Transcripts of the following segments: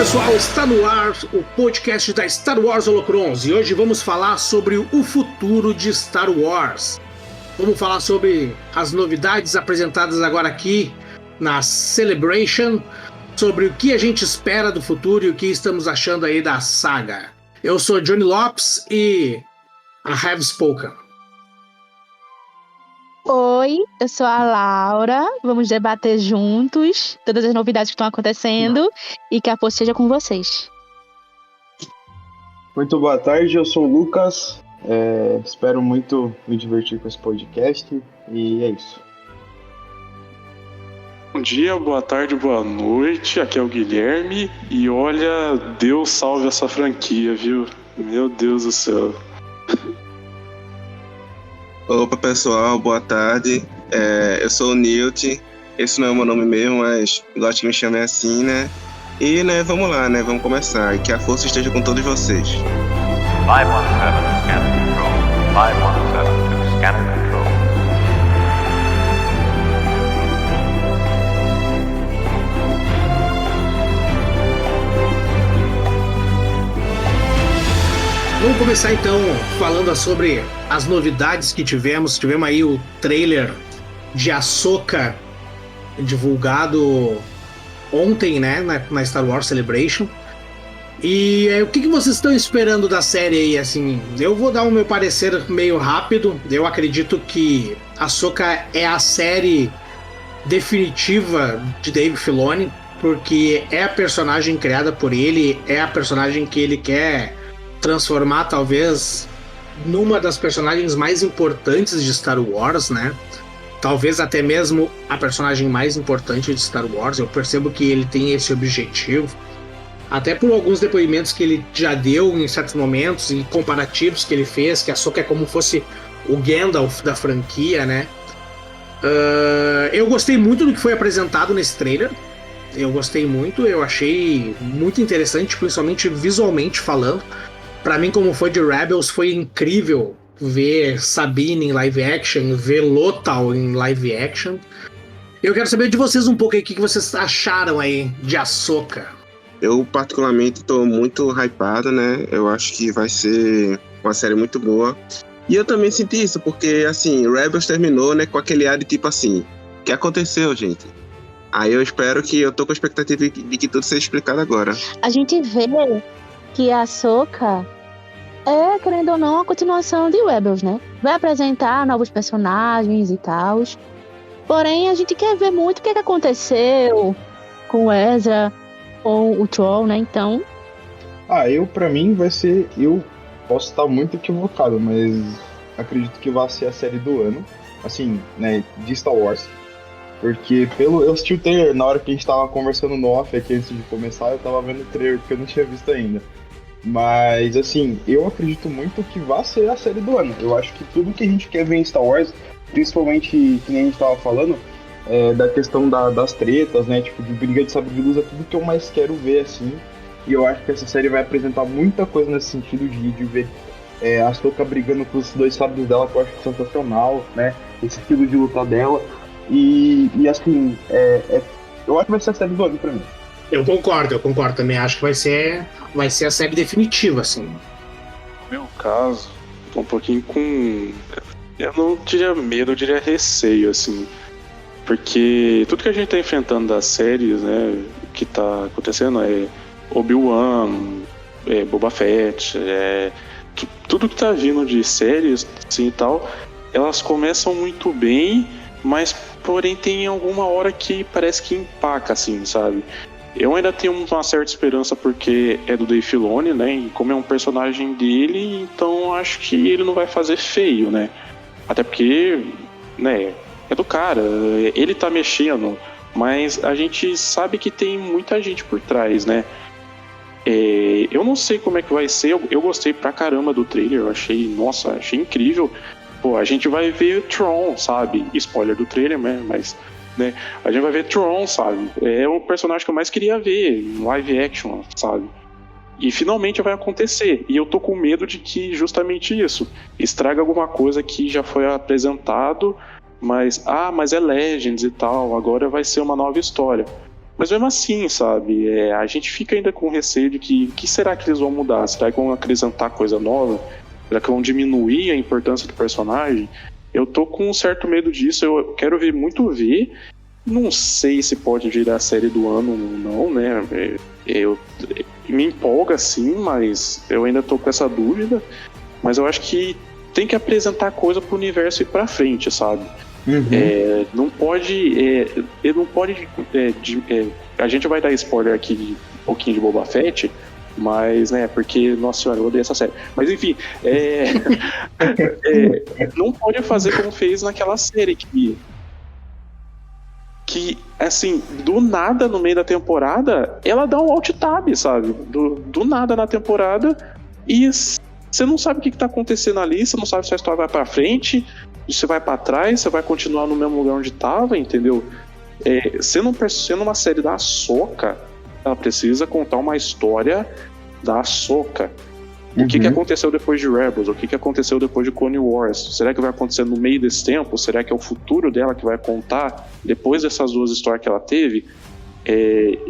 pessoal, está no ar o podcast da Star Wars Holocrons e hoje vamos falar sobre o futuro de Star Wars. Vamos falar sobre as novidades apresentadas agora aqui na Celebration, sobre o que a gente espera do futuro e o que estamos achando aí da saga. Eu sou Johnny Lopes e I have spoken. Oi, eu sou a Laura. Vamos debater juntos todas as novidades que estão acontecendo e que a força seja com vocês. Muito boa tarde, eu sou o Lucas. Espero muito me divertir com esse podcast e é isso. Bom dia, boa tarde, boa noite. Aqui é o Guilherme e olha, Deus salve essa franquia, viu? Meu Deus do céu. Opa pessoal, boa tarde, eu sou o Newt, esse não é o meu nome mesmo, mas gosto que me chamem assim, né? E vamos lá, vamos começar, que a força esteja com todos vocês. 517 scanner control, 517 scanner control. Vamos começar então falando sobre as novidades que tivemos. Tivemos aí o trailer de Ahsoka divulgado ontem, na Star Wars Celebration. E o que vocês estão esperando da série aí, assim? Eu vou dar o meu parecer meio rápido. Eu acredito que Ahsoka é a série definitiva de Dave Filoni, porque é a personagem criada por ele, é a personagem que ele quer transformar talvez numa das personagens mais importantes de Star Wars, né? Talvez até mesmo a personagem mais importante de Star Wars. Eu percebo que ele tem esse objetivo, até por alguns depoimentos que ele já deu em certos momentos e comparativos que ele fez, que a Ahsoka é como fosse o Gandalf da franquia, né? Eu gostei muito do que foi apresentado nesse trailer. Eu gostei muito, eu achei muito interessante, principalmente visualmente falando. Pra mim, como foi de Rebels, foi incrível ver Sabine em live action, ver Lothal em live action. Eu quero saber de vocês um pouco aí, o que vocês acharam aí de Ahsoka. Eu particularmente tô muito hypado, né? Eu acho que vai ser uma série muito boa. E eu também senti isso, porque assim, Rebels terminou, com aquele ar de tipo assim, o que aconteceu, gente? Aí eu espero que, eu tô com a expectativa de que tudo seja explicado agora. A gente vê que a Ahsoka é, querendo ou não, a continuação de Rebels, né? Vai apresentar novos personagens e tal. Porém, a gente quer ver muito o que aconteceu com o Ezra ou o Troll, né? Então... Pra mim vai ser... Eu posso estar muito equivocado, mas acredito que vai ser a série do ano, assim, de Star Wars. Porque eu assisti o trailer na hora que a gente tava conversando no off aqui antes de começar, eu tava vendo o trailer porque eu não tinha visto ainda. Mas, assim, eu acredito muito que vai ser a série do ano. Eu acho que tudo que a gente quer ver em Star Wars, principalmente, que nem a gente tava falando, da questão das tretas, tipo, de briga de sabre de luz, é tudo que eu mais quero ver, assim. E eu acho que essa série vai apresentar muita coisa nesse sentido de ver a Ahsoka brigando com os dois sabres dela, que eu acho sensacional, esse estilo de luta dela. E assim, eu acho que vai ser a série do ano pra mim. Eu concordo também. Acho que vai ser a série definitiva, assim. No meu caso, tô um pouquinho com... Eu não diria medo, eu diria receio, assim. Porque tudo que a gente tá enfrentando das séries, que tá acontecendo é Obi-Wan, Boba Fett, tudo que tá vindo de séries, assim, e tal, elas começam muito bem, mas porém tem alguma hora que parece que empaca, assim, sabe? Eu ainda tenho uma certa esperança porque é do Dave Filoni, e como é um personagem dele, então acho que ele não vai fazer feio, Até porque, é do cara, ele tá mexendo, mas a gente sabe que tem muita gente por trás, Eu não sei como é que vai ser, eu gostei pra caramba do trailer, eu achei incrível. Pô, a gente vai ver Tron, sabe? Spoiler do trailer, mas... a gente vai ver Tron, sabe? É o personagem que eu mais queria ver em live action, sabe? E finalmente vai acontecer. E eu tô com medo de que justamente isso estraga alguma coisa que já foi apresentado, mas é Legends e tal, agora vai ser uma nova história. Mas mesmo assim, sabe, a gente fica ainda com receio de que será que eles vão mudar? Será que vão acrescentar coisa nova? Será que vão diminuir a importância do personagem? Eu tô com um certo medo disso, eu quero ver muito V. Não sei se pode virar a série do ano ou não, né? Me empolga sim, mas eu ainda tô com essa dúvida. Mas eu acho que tem que apresentar coisa pro universo ir pra frente, sabe? Não pode. A gente vai dar spoiler aqui de um pouquinho de Boba Fett, mas, né, porque, nossa senhora, eu odeio essa série. Mas enfim, não pode fazer como fez naquela série que, assim, do nada no meio da temporada, ela dá um alt tab, sabe? Do nada na temporada, e você não sabe o que tá acontecendo ali, você não sabe se a história vai pra frente, se vai pra trás, se vai continuar no mesmo lugar onde tava, entendeu? Sendo uma série da Ahsoka, ela precisa contar uma história da Ahsoka. O que aconteceu depois de Rebels? O que aconteceu depois de Clone Wars? Será que vai acontecer no meio desse tempo? Será que é o futuro dela que vai contar depois dessas duas histórias que ela teve?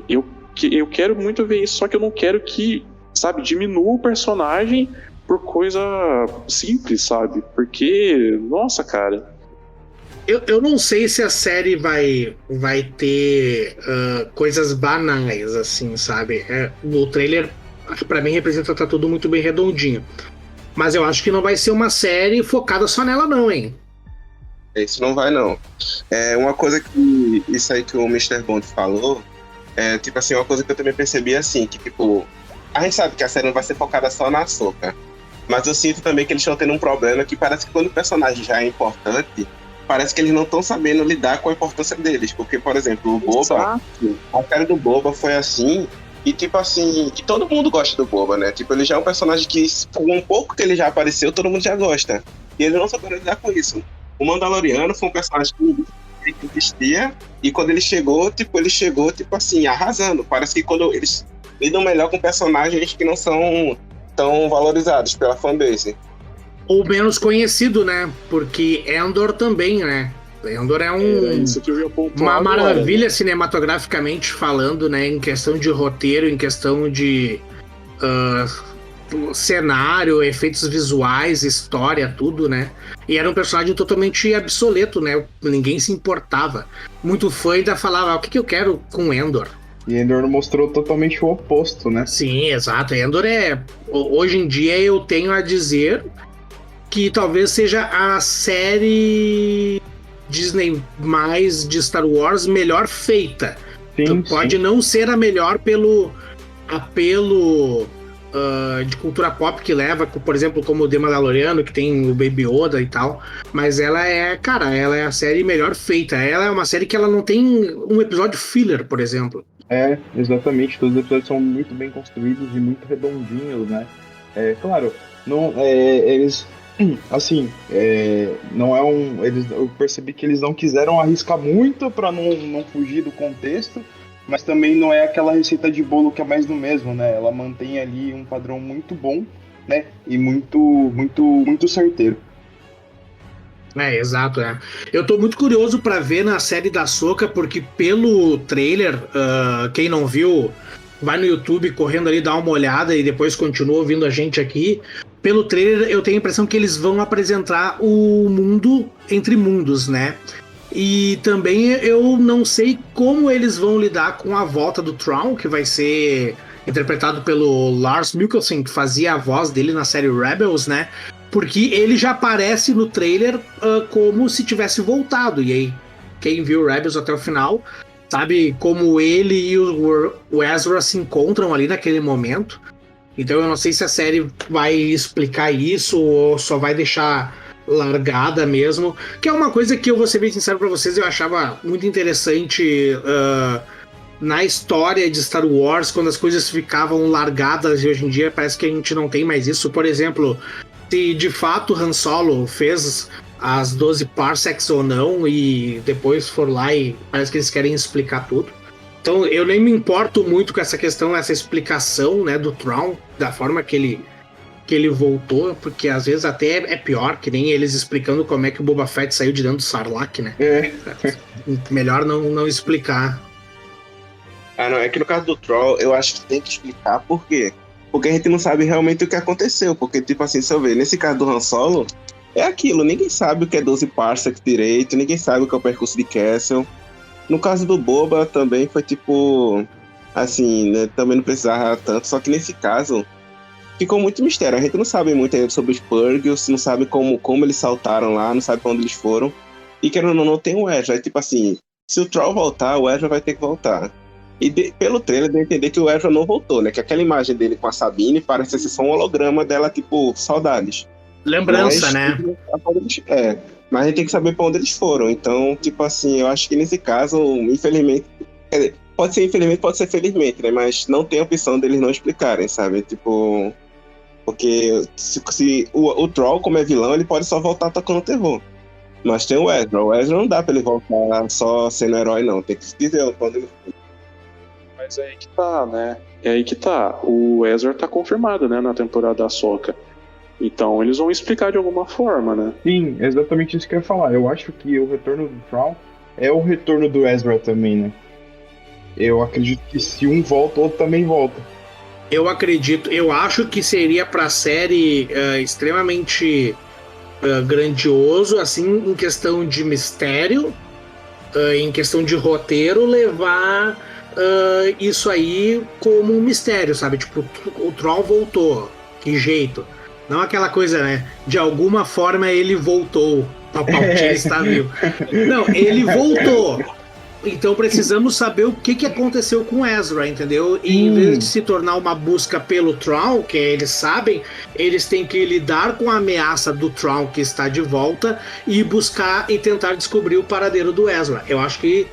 Eu quero muito ver isso, só que eu não quero que, sabe, diminua o personagem por coisa simples, sabe? Porque, nossa, cara... Eu não sei se a série vai ter coisas banais, assim, sabe? No trailer, pra mim, representa tá tudo muito bem redondinho. Mas eu acho que não vai ser uma série focada só nela, não, hein? Isso não vai, não. Uma coisa que... Isso aí que o Mr. Bond falou, tipo assim, uma coisa que eu também percebi, assim, que, tipo... A gente sabe que a série não vai ser focada só na Ahsoka. Mas eu sinto também que eles estão tendo um problema que parece que quando o personagem já é importante, parece que eles não estão sabendo lidar com a importância deles. Porque, por exemplo, o Boba, a série do Boba foi assim, e tipo assim, que todo mundo gosta do Boba, né? Tipo, ele já é um personagem que, por um pouco que ele já apareceu, todo mundo já gosta. E eles não souberam lidar com isso. O Mandaloriano foi um personagem que existia, e quando ele chegou, tipo assim, arrasando. Parece que quando eles lidam melhor com personagens que não são tão valorizados pela fanbase. Ou menos conhecido, né? Porque Endor também, né? Endor é uma maravilha cinematograficamente falando, né? Em questão de roteiro, em questão de cenário, efeitos visuais, história, tudo, né? E era um personagem totalmente obsoleto, né? Ninguém se importava. Muito fã ainda falava, o que eu quero com Endor? E Endor mostrou totalmente o oposto, né? Sim, exato. Endor hoje em dia eu tenho a dizer que talvez seja a série Disney mais de Star Wars melhor feita. Sim, pode não ser a melhor pelo apelo de cultura pop que leva, por exemplo, como o The Mandaloriano, que tem o Baby Yoda e tal, mas ela é a série melhor feita. Ela é uma série que ela não tem um episódio filler, por exemplo. Exatamente, todos os episódios são muito bem construídos e muito redondinhos, né? Claro, não, eles, assim, não é eu percebi que eles não quiseram arriscar muito para não fugir do contexto, mas também não é aquela receita de bolo que é mais do mesmo, né? Ela mantém ali um padrão muito bom, né? E muito, muito, muito certeiro. Exato, Eu tô muito curioso pra ver na série da Ahsoka, porque pelo trailer, quem não viu, vai no YouTube correndo ali, dá uma olhada e depois continua ouvindo a gente aqui. Pelo trailer, eu tenho a impressão que eles vão apresentar o mundo entre mundos, né? E também eu não sei como eles vão lidar com a volta do Thrawn, que vai ser interpretado pelo Lars Mikkelsen, que fazia a voz dele na série Rebels, né? Porque ele já aparece no trailer como se tivesse voltado. E aí, quem viu Rebels até o final, sabe como ele e o Ezra se encontram ali naquele momento. Então eu não sei se a série vai explicar isso ou só vai deixar largada mesmo. Que é uma coisa que eu vou ser bem sincero pra vocês, eu achava muito interessante na história de Star Wars, quando as coisas ficavam largadas, e hoje em dia parece que a gente não tem mais isso. Por exemplo, se de fato Han Solo fez as 12 parsecs ou não, e depois for lá e parece que eles querem explicar tudo. Então eu nem me importo muito com essa questão, essa explicação, né, do Thrawn, da forma que ele voltou, porque às vezes até é pior, que nem eles explicando como é que o Boba Fett saiu de dentro do Sarlacc, né? Melhor não explicar. Ah, não, é que no caso do Troll, eu acho que tem que explicar por quê. Porque a gente não sabe realmente o que aconteceu. Porque, tipo assim, se eu ver, nesse caso do Han Solo, é aquilo, ninguém sabe o que é 12 parsecs direito, ninguém sabe o que é o percurso de Castle. No caso do Boba também foi tipo, assim, né, também não precisava tanto, só que nesse caso ficou muito mistério. A gente não sabe muito ainda sobre os Purgils, não sabe como eles saltaram lá, não sabe pra onde eles foram. E querendo ou não, tem o Ezra. É tipo assim, se o Troll voltar, o Ezra vai ter que voltar. E pelo trailer deu a entender que o Ezra não voltou, né? Que aquela imagem dele com a Sabine parece ser só um holograma dela, tipo, saudades. Lembrança, Mas, né? mas a gente tem que saber pra onde eles foram. Então, tipo assim, eu acho que nesse caso, infelizmente. Quer dizer, pode ser infelizmente, pode ser felizmente, né? Mas não tem opção deles não explicarem, sabe? Tipo. Porque se o Troll, como é vilão, ele pode só voltar tocando terror. Mas tem o Ezra. O Ezra não dá pra ele voltar só sendo herói, não. Tem que se dizer quando ele. Mas é aí que tá, né? É aí que tá. O Ezra tá confirmado, né? Na temporada da Ahsoka. Então eles vão explicar de alguma forma, né? Sim, exatamente isso que eu ia falar. Eu acho que o retorno do Thrawn é o retorno do Ezra também, né? Eu acredito que se um volta, o outro também volta. Eu acho que seria pra série extremamente grandioso, assim, em questão de mistério, em questão de roteiro, levar isso aí como um mistério, sabe? Tipo, o Troll voltou, que jeito? Não aquela coisa, né? De alguma forma ele voltou. Palpatine está vivo. Não, ele voltou. Então precisamos saber o que aconteceu com Ezra, entendeu? E em vez de se tornar uma busca pelo Thrawn, que eles sabem, eles têm que lidar com a ameaça do Thrawn que está de volta e buscar e tentar descobrir o paradeiro do Ezra. Eu acho que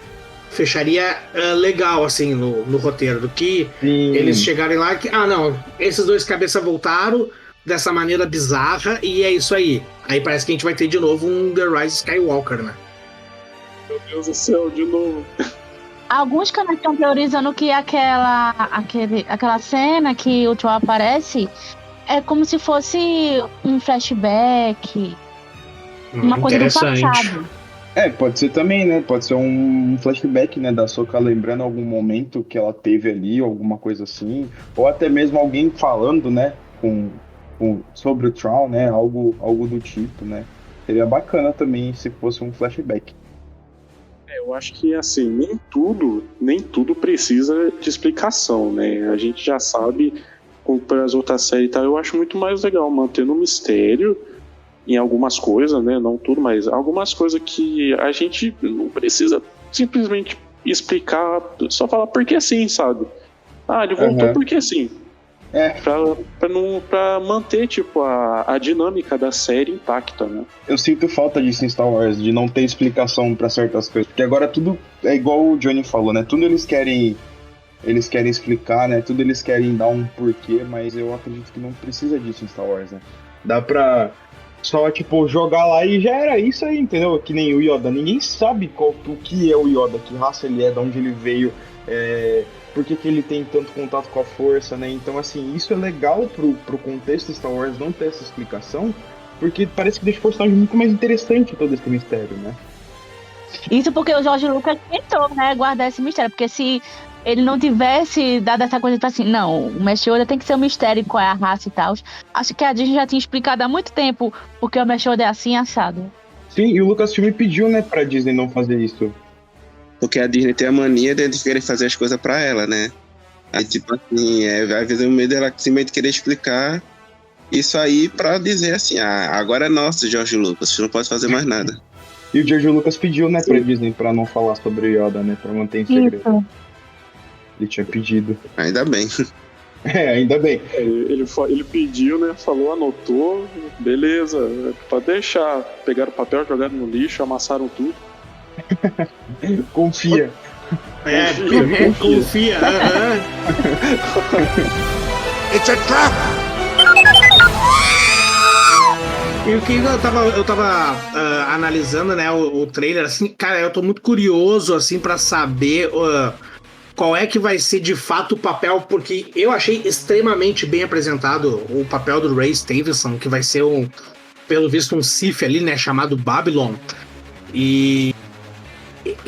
fecharia legal, assim, no roteiro, do que eles chegarem lá e não, esses dois cabeças voltaram dessa maneira bizarra e é isso aí. Aí parece que a gente vai ter de novo um The Rise Skywalker, né? Meu Deus do céu, de novo. Alguns canais estão teorizando que aquela cena que o Troll aparece é como se fosse um flashback, uma coisa do passado. Pode ser também, né? Pode ser um flashback, né, da Ahsoka lembrando algum momento que ela teve ali, alguma coisa assim. Ou até mesmo alguém falando, né, sobre o Thrawn, né? Algo do tipo, né? Seria bacana também se fosse um flashback. Eu acho que, assim, nem tudo precisa de explicação, né? A gente já sabe, como pelas outras séries e tal, eu acho muito mais legal mantendo o mistério em algumas coisas, né? Não tudo, mas algumas coisas que a gente não precisa simplesmente explicar, só falar porque assim, sabe? Ele voltou porque assim. Pra manter, tipo, a dinâmica da série intacta, né? Eu sinto falta disso em Star Wars, de não ter explicação pra certas coisas. Porque agora tudo é igual o Johnny falou, né? Tudo eles querem explicar, né? Tudo eles querem dar um porquê, mas eu acredito que não precisa disso em Star Wars, né? Dá pra só, tipo, jogar lá e já era isso aí, entendeu? Que nem o Yoda. Ninguém sabe o que é o Yoda, que raça ele é, de onde ele veio, por que ele tem tanto contato com a força, né? Então, assim, isso é legal pro contexto de Star Wars não ter essa explicação, porque parece que deixa o personagem muito mais interessante todo esse mistério, né? Isso porque o George Lucas tentou, né, guardar esse mistério, porque se ele não tivesse dado essa coisa assim, não, o Mestre Yoda tem que ser um mistério, qual é a raça e tal. Acho que a Disney já tinha explicado há muito tempo porque o Mestre Yoda é assim, assado. Sim, e o Lucasfilm pediu, né, pra Disney não fazer isso. Porque a Disney tem a mania de querer fazer as coisas pra ela, né? Aí, tipo assim, às vezes o medo dela simplesmente querer explicar isso aí pra dizer assim, agora é nosso, George Lucas, você não pode fazer mais nada. E o George Lucas pediu, né, pra Disney pra não falar sobre o Yoda, né, pra manter em segredo. Isso. Ele tinha pedido. Ainda bem. Ainda bem. Ele pediu, né? Falou, anotou, beleza, pode deixar. Pegaram o papel, jogaram no lixo, amassaram tudo. Confia. Confia. It's a trap! E o que eu tava analisando, né, o trailer, assim, cara, eu tô muito curioso, assim, pra saber qual é que vai ser de fato o papel, porque eu achei extremamente bem apresentado o papel do Ray Stevenson, que vai ser pelo visto um Sith ali, né, chamado Babylon. E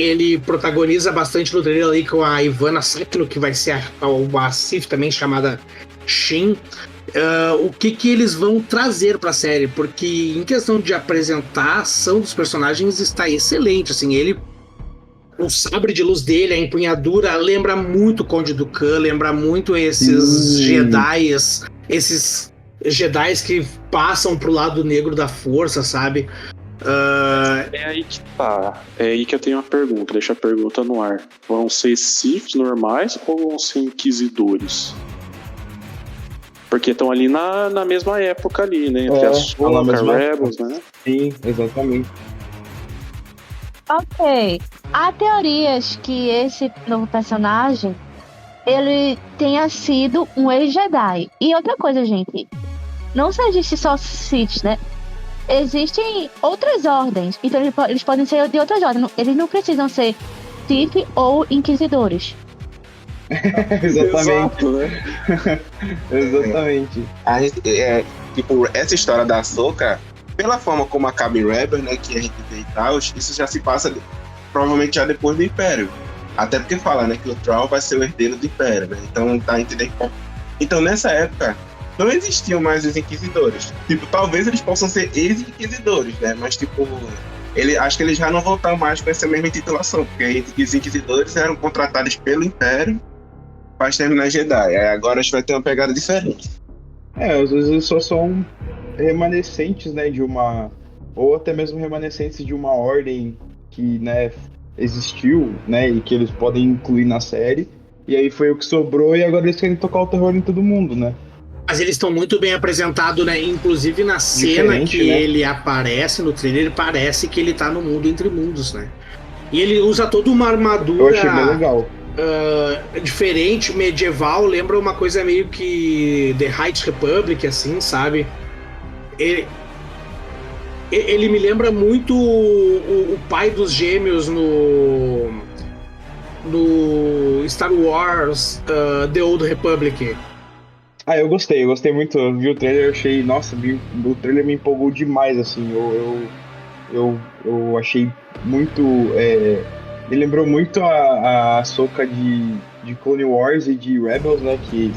ele protagoniza bastante no trailer ali com a Ivana Sakno, que vai ser a Sif também, chamada Shin. O que eles vão trazer pra série? Porque em questão de apresentar a ação dos personagens está excelente, assim, o sabre de luz dele, a empunhadura, lembra muito o Conde Dooku, lembra muito esses Jedis que passam pro lado negro da força, sabe? É aí que tá. É aí que eu tenho uma pergunta. Deixa a pergunta no ar. Vão ser Siths normais ou vão ser Inquisidores? Porque estão ali na mesma época ali, né? Entre a Ahsoka, Rebels, né? Sim, exatamente. Ok. Há teorias que esse novo personagem ele tenha sido um ex-Jedi. E outra coisa, gente. Não só existe só Sith, né? Existem outras ordens. Então eles podem ser de outras ordens. Eles não precisam ser Sith ou Inquisidores. Exatamente. Exato, né? Exatamente. Tipo, essa história da Ahsoka, pela forma como acaba em Rebels, né, que a gente vê e tal, isso já se passa provavelmente já depois do Império. Até porque fala, né, que o Thrawn vai ser o herdeiro do Império, né? Então, tá entendendo? Então, nessa época, não existiam mais os Inquisidores. Tipo, talvez eles possam ser ex-Inquisidores, né? Mas, tipo, acho que eles já não voltaram mais com essa mesma titulação, porque os Inquisidores eram contratados pelo Império para exterminar Jedi. Agora a gente vai ter uma pegada diferente. Às vezes eles só são remanescentes, né, de uma... Ou até mesmo remanescentes de uma ordem que, né, existiu, né, e que eles podem incluir na série. E aí foi o que sobrou e agora eles querem tocar o terror em todo mundo, né? Mas eles estão muito bem apresentados, né? Inclusive na cena que né? ele aparece no trailer, parece que ele tá no mundo entre mundos, né? E ele usa toda uma armadura... Eu achei bem legal. Diferente, medieval, lembra uma coisa meio que The High Republic, assim, sabe? Ele me lembra muito o pai dos gêmeos no Star Wars The Old Republic. Eu gostei muito. Eu vi o trailer, eu achei, nossa, o trailer me empolgou demais, assim. Eu achei muito. Me lembrou muito a Ahsoka de Clone Wars e de Rebels, né? Que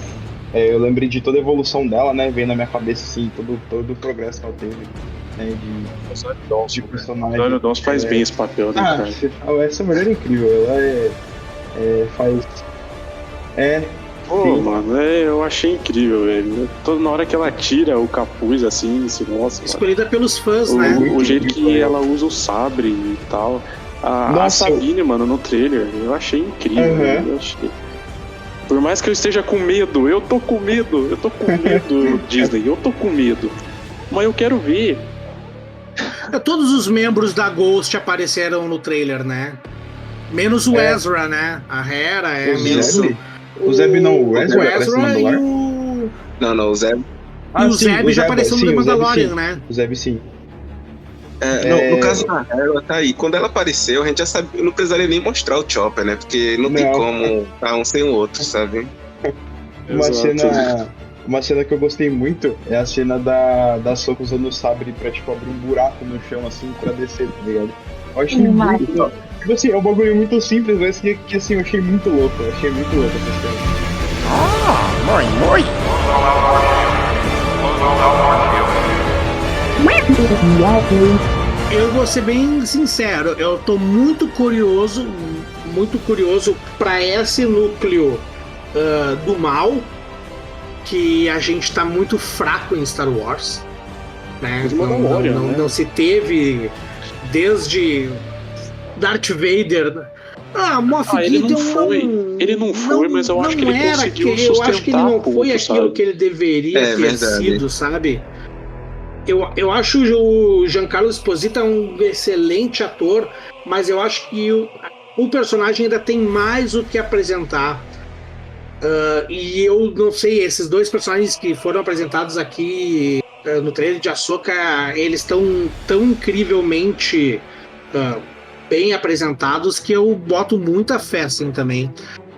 eu lembrei de toda a evolução dela, né? Veio na minha cabeça, assim, todo o progresso que ela teve, né? De personagem. Olha, o Dawson faz bem esse papel, né, cara? Essa mulher é incrível, ela faz. Pô, sim. Mano, eu achei incrível, velho. Na hora que ela tira o capuz, assim, se mostra. Escolhida pelos fãs, né? O jeito que ela usa o sabre e tal. A Sabine, mano, no trailer, eu achei incrível. Uhum. Eu achei... Por mais que eu esteja com medo, eu tô com medo, Disney, eu tô com medo. Mas eu quero ver. Todos os membros da Ghost apareceram no trailer, né? Menos o Ezra, né? A Hera menos o Zeb não, o Ezra e o... Não, o Zeb. E o Zeb já apareceu no The Mandalorian, né? O Zeb sim. No caso da Hera, tá aí. Quando ela apareceu, a gente já sabia, não precisaria nem mostrar o Chopper, né? Porque não tem como estar um sem o outro, sabe? Uma cena que eu gostei muito é a cena da Ahsoka usando o sabre pra, tipo, abrir um buraco no chão, assim, pra descer, tá ligado? Eu achei muito... Tipo assim, é um bagulho muito simples, mas que assim, eu achei muito louco. Eu achei muito louco essa cena. Muy. Eu vou ser bem sincero, eu tô muito curioso pra esse núcleo do mal, que a gente tá muito fraco em Star Wars, né? Não se teve desde Darth Vader. Moff Gideon ele não foi, mas eu acho que ele conseguiu sustentar. Eu acho que ele não foi aquilo sabe? que ele deveria ter sido, sabe? Eu acho o Giancarlo Esposito um excelente ator, mas eu acho que o personagem ainda tem mais o que apresentar. E eu não sei, esses dois personagens que foram apresentados aqui no trailer de Ahsoka, eles estão tão incrivelmente bem apresentados que eu boto muita fé assim também.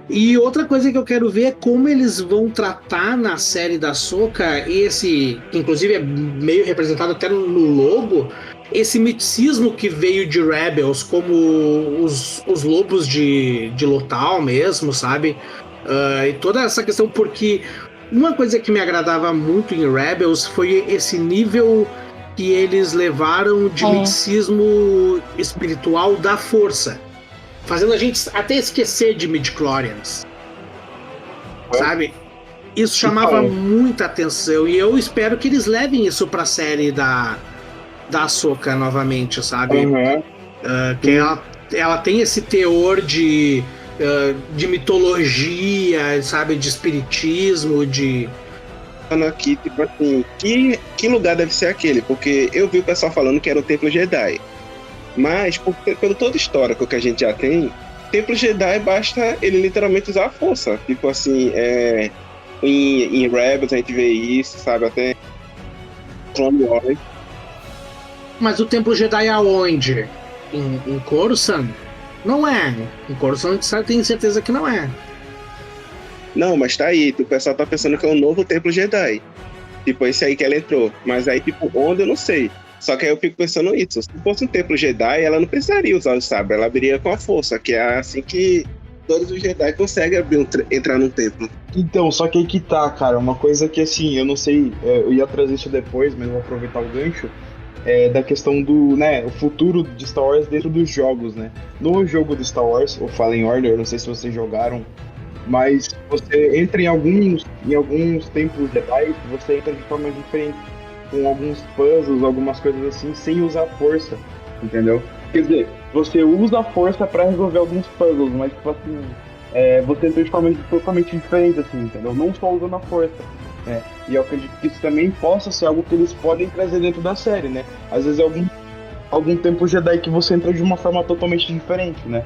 E outra coisa que eu quero ver é como eles vão tratar na série da Ahsoka esse, que inclusive é meio representado até no logo, esse miticismo que veio de Rebels, como os lobos de Lothal mesmo, sabe? E toda essa questão, porque uma coisa que me agradava muito em Rebels foi esse nível que eles levaram de miticismo espiritual da força, fazendo a gente até esquecer de midichlorians, sabe? Isso chamava muita atenção e eu espero que eles levem isso pra série da Ahsoka novamente, sabe? Que ela tem esse teor de mitologia, sabe? De espiritismo, de... Aqui, tipo assim, que lugar deve ser aquele? Porque eu vi o pessoal falando que era o Templo Jedi. Mas, pelo todo histórico que a gente já tem, Templo Jedi basta ele literalmente usar a força. Tipo assim, em Rebels a gente vê isso, sabe? Até Clone Wars. Mas o Templo Jedi aonde? Em Coruscant? Não é. Em Coruscant a gente tem certeza que não é. Não, mas tá aí, o pessoal tá pensando que é um novo Templo Jedi. Tipo, esse aí que ela entrou. Mas aí, tipo, onde eu não sei. Só que aí eu fico pensando isso. Se fosse um Templo Jedi, ela não precisaria usar o sabre. Ela abriria com a força, que é assim que todos os Jedi conseguem entrar num templo. Então, só que aí que tá, cara. Uma coisa que, assim, eu não sei, eu ia trazer isso depois, mas vou aproveitar o gancho. Da questão do, né, o futuro de Star Wars dentro dos jogos, né? No jogo do Star Wars, o Fallen Order, eu não sei se vocês jogaram, mas você entra em alguns templos Jedi, você entra de forma diferente, com alguns puzzles, algumas coisas assim, sem usar força, entendeu? Quer dizer, você usa a força pra resolver alguns puzzles, mas tipo assim, você entra de forma totalmente diferente, assim, entendeu? Não só usando a força, né? E eu acredito que isso também possa ser algo que eles podem trazer dentro da série, né? Às vezes algum templo Jedi que você entra de uma forma totalmente diferente, né?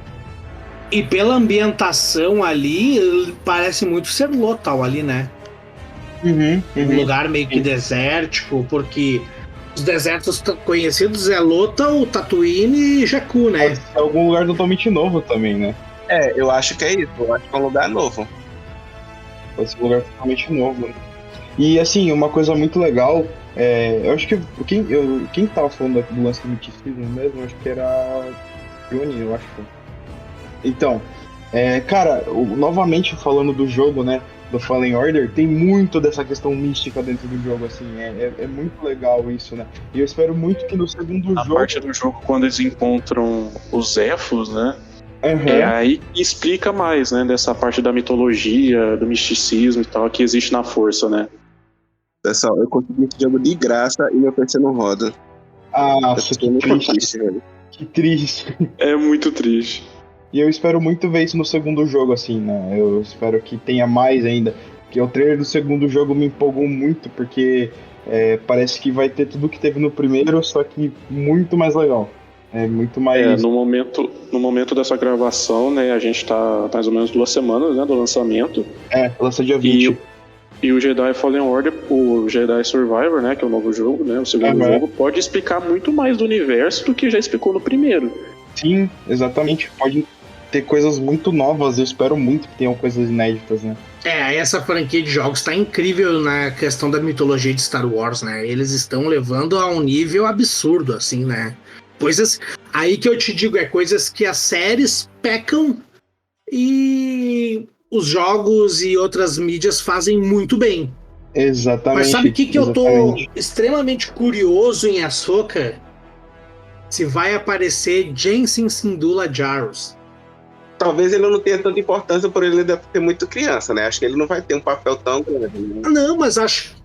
E pela ambientação ali, parece muito ser Lothal ali, né? Um lugar meio que desértico, porque os desertos conhecidos é Lothal, Tatooine e Jakku, né? Pode ser algum lugar totalmente novo também, né? Eu acho que é isso. Eu acho que é um lugar novo. Pode ser um lugar totalmente novo, né? E assim, uma coisa muito legal, eu acho que quem tava falando do lance do miticismo mesmo, eu acho que era Johnny, eu acho. Então, cara, novamente falando do jogo, né, do Fallen Order, tem muito dessa questão mística dentro do jogo, assim, é muito legal isso, né, e eu espero muito que no segundo jogo... A parte do jogo, quando eles encontram os elfos, né, é aí que explica mais, né, dessa parte da mitologia, do misticismo e tal, que existe na força, né. Pessoal, eu consegui esse jogo de graça e meu PC não roda. Nossa, que triste, velho. Que triste. É muito triste. E eu espero muito ver isso no segundo jogo, assim, né? Eu espero que tenha mais ainda. Porque o trailer do segundo jogo me empolgou muito, porque parece que vai ter tudo que teve no primeiro, só que muito mais legal. Muito mais... No momento dessa gravação, né, a gente tá mais ou menos 2 semanas, né, do lançamento. Lança dia 20. E o Jedi Fallen Order, o Jedi Survivor, né, que é o novo jogo, né, o segundo jogo, pode explicar muito mais do universo do que já explicou no primeiro. Sim, exatamente. Pode ter coisas muito novas, eu espero muito que tenham coisas inéditas, né? Essa franquia de jogos tá incrível na questão da mitologia de Star Wars, né? Eles estão levando a um nível absurdo, assim, né? Coisas... Aí que eu te digo, coisas que as séries pecam e... os jogos e outras mídias fazem muito bem. Exatamente. Mas sabe o que eu tô extremamente curioso em Ahsoka? Se vai aparecer Jensen Syndulla Jarrus. Talvez ele não tenha tanta importância por ele deve ter muito criança, né? Acho que ele não vai ter um papel tão grande. Né? Não, mas acho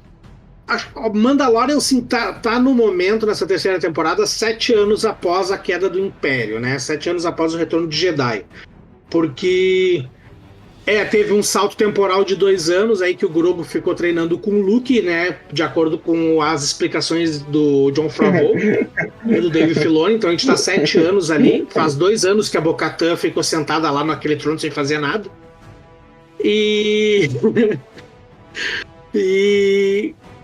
Mandalorian sim, tá no momento, nessa terceira temporada, 7 anos após a queda do Império, né? 7 anos após o retorno de Jedi. Porque... teve um salto temporal de 2 anos aí que o Grogu ficou treinando com o Luke, né? De acordo com as explicações do Jon Favreau e do Dave Filoni. Então a gente tá 7 anos ali. Faz 2 anos que a Bo-Katan ficou sentada lá naquele trono sem fazer nada. E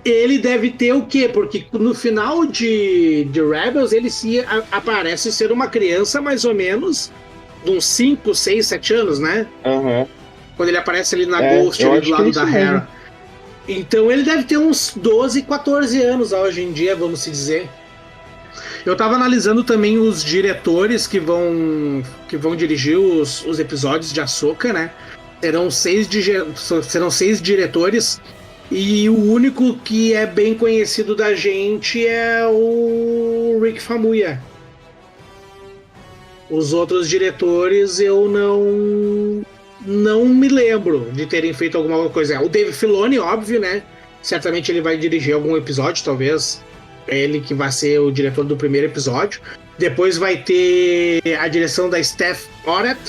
ele deve ter o quê? Porque no final de Rebels ele aparece ser uma criança mais ou menos de uns 5, 6, 7 anos, né? Quando ele aparece ali na É, Ghost, eu ali acho do que é lado isso da mesmo. Hera. Então ele deve ter uns 12, 14 anos hoje em dia, vamos se dizer. Eu tava analisando também os diretores que vão dirigir os episódios de Ahsoka, né? Serão 6 diretores. E o único que é bem conhecido da gente é o Rick Famuyiwa. Os outros diretores eu não me lembro de terem feito alguma coisa. O Dave Filoni, óbvio, né? Certamente ele vai dirigir algum episódio, talvez é ele que vai ser o diretor do primeiro episódio. Depois vai ter a direção da Steph Orett,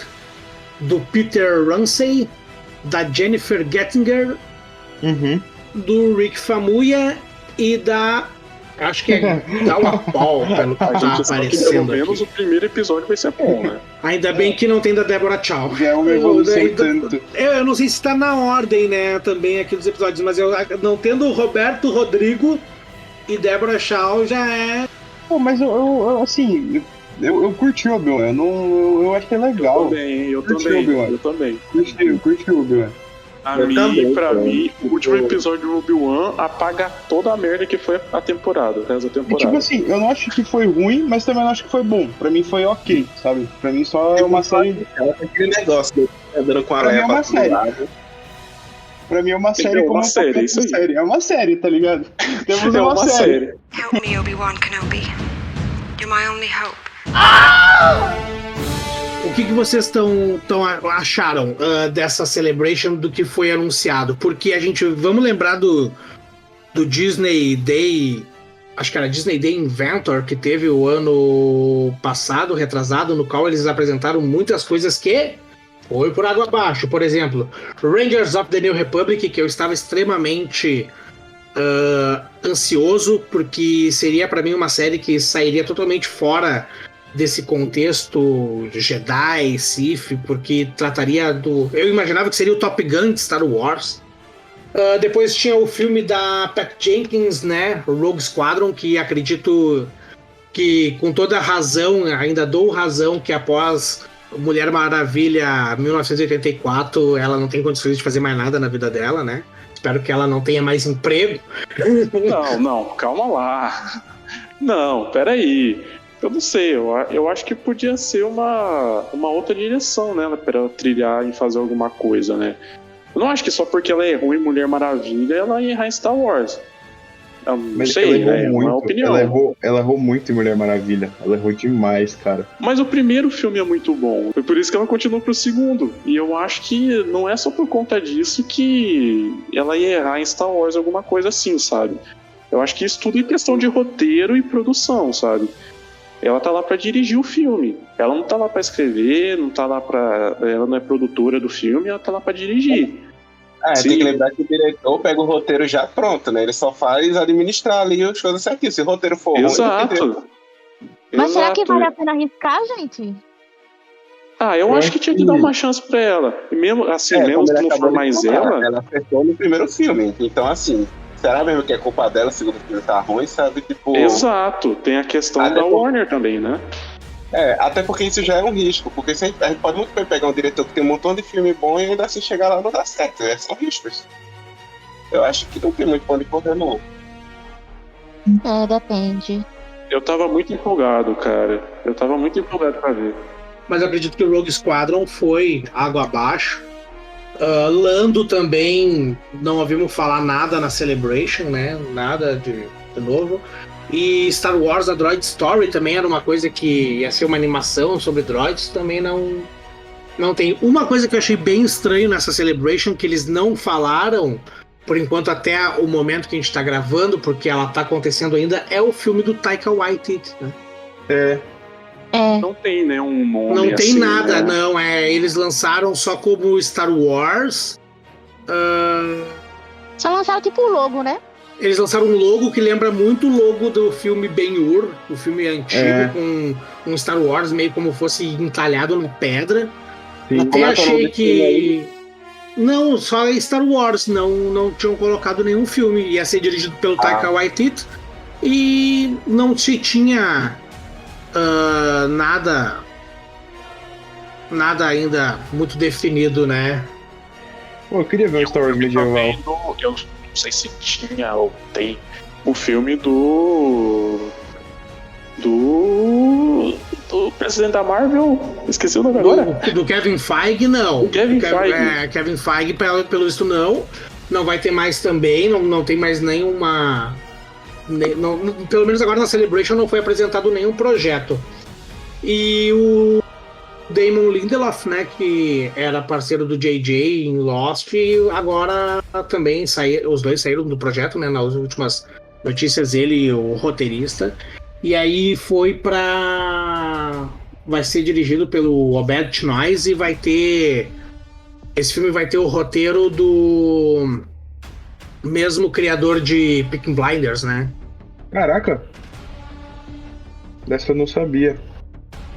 do Peter Ramsey, da Jennifer Gettinger, Uhum. do Rick Famuyiwa e da... acho que é Gawa Paul, pelo que A tá gente sabe que pelo aparecendo menos aqui. o primeiro episódio vai ser bom, né? Ainda bem que não tem da Deborah Chow. Já é uma evolução Ainda- tanto. Eu não sei se tá na ordem, né, também aqui dos episódios, mas eu não tendo Roberto Rodrigo e Deborah Chow já é... Pô, mas assim, eu curti o Obi-Wan. Eu acho que é legal. Eu Curti também. Obi-Wan. Eu também. Curti o Obi-Wan. Pra mim, o último episódio do Obi-Wan apaga toda a merda que foi a temporada, o resto da E, temporada. tipo assim, eu não acho que foi ruim, mas também não acho que foi bom. Pra mim foi ok, sabe? Pra mim só é uma série. Ela tem aquele negócio andando com a Pra mim é leva uma pro série. lado. Pra mim é uma série uma como série, qualquer isso aí. série. É uma série, tá ligado? Temos É uma série. Help me, Obi-Wan Kenobi. You're my only hope. O que vocês acharam dessa Celebration, do que foi anunciado? Porque vamos lembrar do Disney Day, acho que era Disney Day Inventor, que teve o ano passado, retrasado, no qual eles apresentaram muitas coisas que foi por água abaixo. Por exemplo, Rangers of the New Republic, que eu estava extremamente ansioso, porque seria para mim uma série que sairia totalmente fora desse contexto Jedi, Sith, porque trataria do... Eu imaginava que seria o Top Gun de Star Wars. Depois tinha o filme da Pat Jenkins, né, Rogue Squadron, que acredito que com toda razão, ainda dou razão que após Mulher Maravilha 1984, ela não tem condições de fazer mais nada na vida dela, né? Espero que ela não tenha mais emprego. Não, calma lá. Não, peraí. Eu não sei, eu acho que podia ser uma outra direção, né, pra ela trilhar e fazer alguma coisa, né? Eu não acho que só porque ela errou em Mulher Maravilha, ela ia errar em Star Wars. Eu não Mas sei, ela né? errou É uma muito. opinião. Ela errou muito em Mulher Maravilha. Ela errou demais, cara. Mas o primeiro filme é muito bom. Foi por isso que ela continuou pro segundo. E eu acho que não é só por conta disso que ela ia errar em Star Wars, alguma coisa assim, sabe? Eu acho que isso tudo é questão de roteiro e produção, sabe? Ela tá lá pra dirigir o filme. Ela não tá lá pra escrever, não tá lá pra... Ela não é produtora do filme, ela tá lá pra dirigir. Sim. Tem que lembrar que o diretor pega o roteiro já pronto, né? Ele só faz administrar ali as coisas certinho. Se o roteiro for ruim, Exato. Mas será que Exato. vale a pena arriscar, gente? Eu acho que tinha que dar uma chance pra ela. E mesmo assim, mesmo como se ele não acabou for de mais falar, ela... Ela acertou no primeiro filme. Então, assim, será mesmo que é culpa dela se o filme tá ruim, sabe? Tipo... Exato. Tem a questão Até da por- Warner também, né? Até porque isso já é um risco. Porque a gente pode muito bem pegar um diretor que tem um montão de filme bom e ainda assim chegar lá não dá certo. São riscos. Eu acho que não tem muito pra onde correr, não. Depende. Eu tava muito empolgado, cara. Eu tava muito empolgado pra ver. Mas eu acredito que o Rogue Squadron foi água abaixo. Lando também, não ouvimos falar nada na Celebration, né? Nada de novo. E Star Wars, a Droid Story também era uma coisa que ia ser uma animação sobre droids, também não tem. Uma coisa que eu achei bem estranho nessa Celebration, que eles não falaram, por enquanto até o momento que a gente tá gravando, porque ela tá acontecendo ainda, é o filme do Taika Waititi, né? Não tem, né, um nome Não tem assim, nada, né? não. Eles lançaram só como Star Wars. Só lançaram tipo o logo, né? Eles lançaram um logo que lembra muito o logo do filme Ben-Hur, o filme antigo, com um Star Wars meio como fosse entalhado na pedra. Sim. Até Como é que é o nome achei desse filme que... Não, só Star Wars, não tinham colocado nenhum filme. Ia ser dirigido pelo Taika Waititi. E não se tinha nada ainda muito definido, né? Pô, eu queria ver um Star Wars medieval. Eu não sei se tinha ou tem o filme do presidente da Marvel. Esqueci o nome agora. Do Kevin Feige, não. Kevin Feige. Kevin Feige, pelo visto, não. Não vai ter mais também. Não tem mais nenhuma. Pelo menos agora na Celebration não foi apresentado nenhum projeto. E o Damon Lindelof, né, que era parceiro do JJ em Lost, e agora também os dois saíram do projeto, né, nas últimas notícias, ele e o roteirista. E aí vai ser dirigido pelo Obed Chinoise e esse filme vai ter o roteiro do mesmo criador de Peaky Blinders, né? Caraca! Dessa eu não sabia.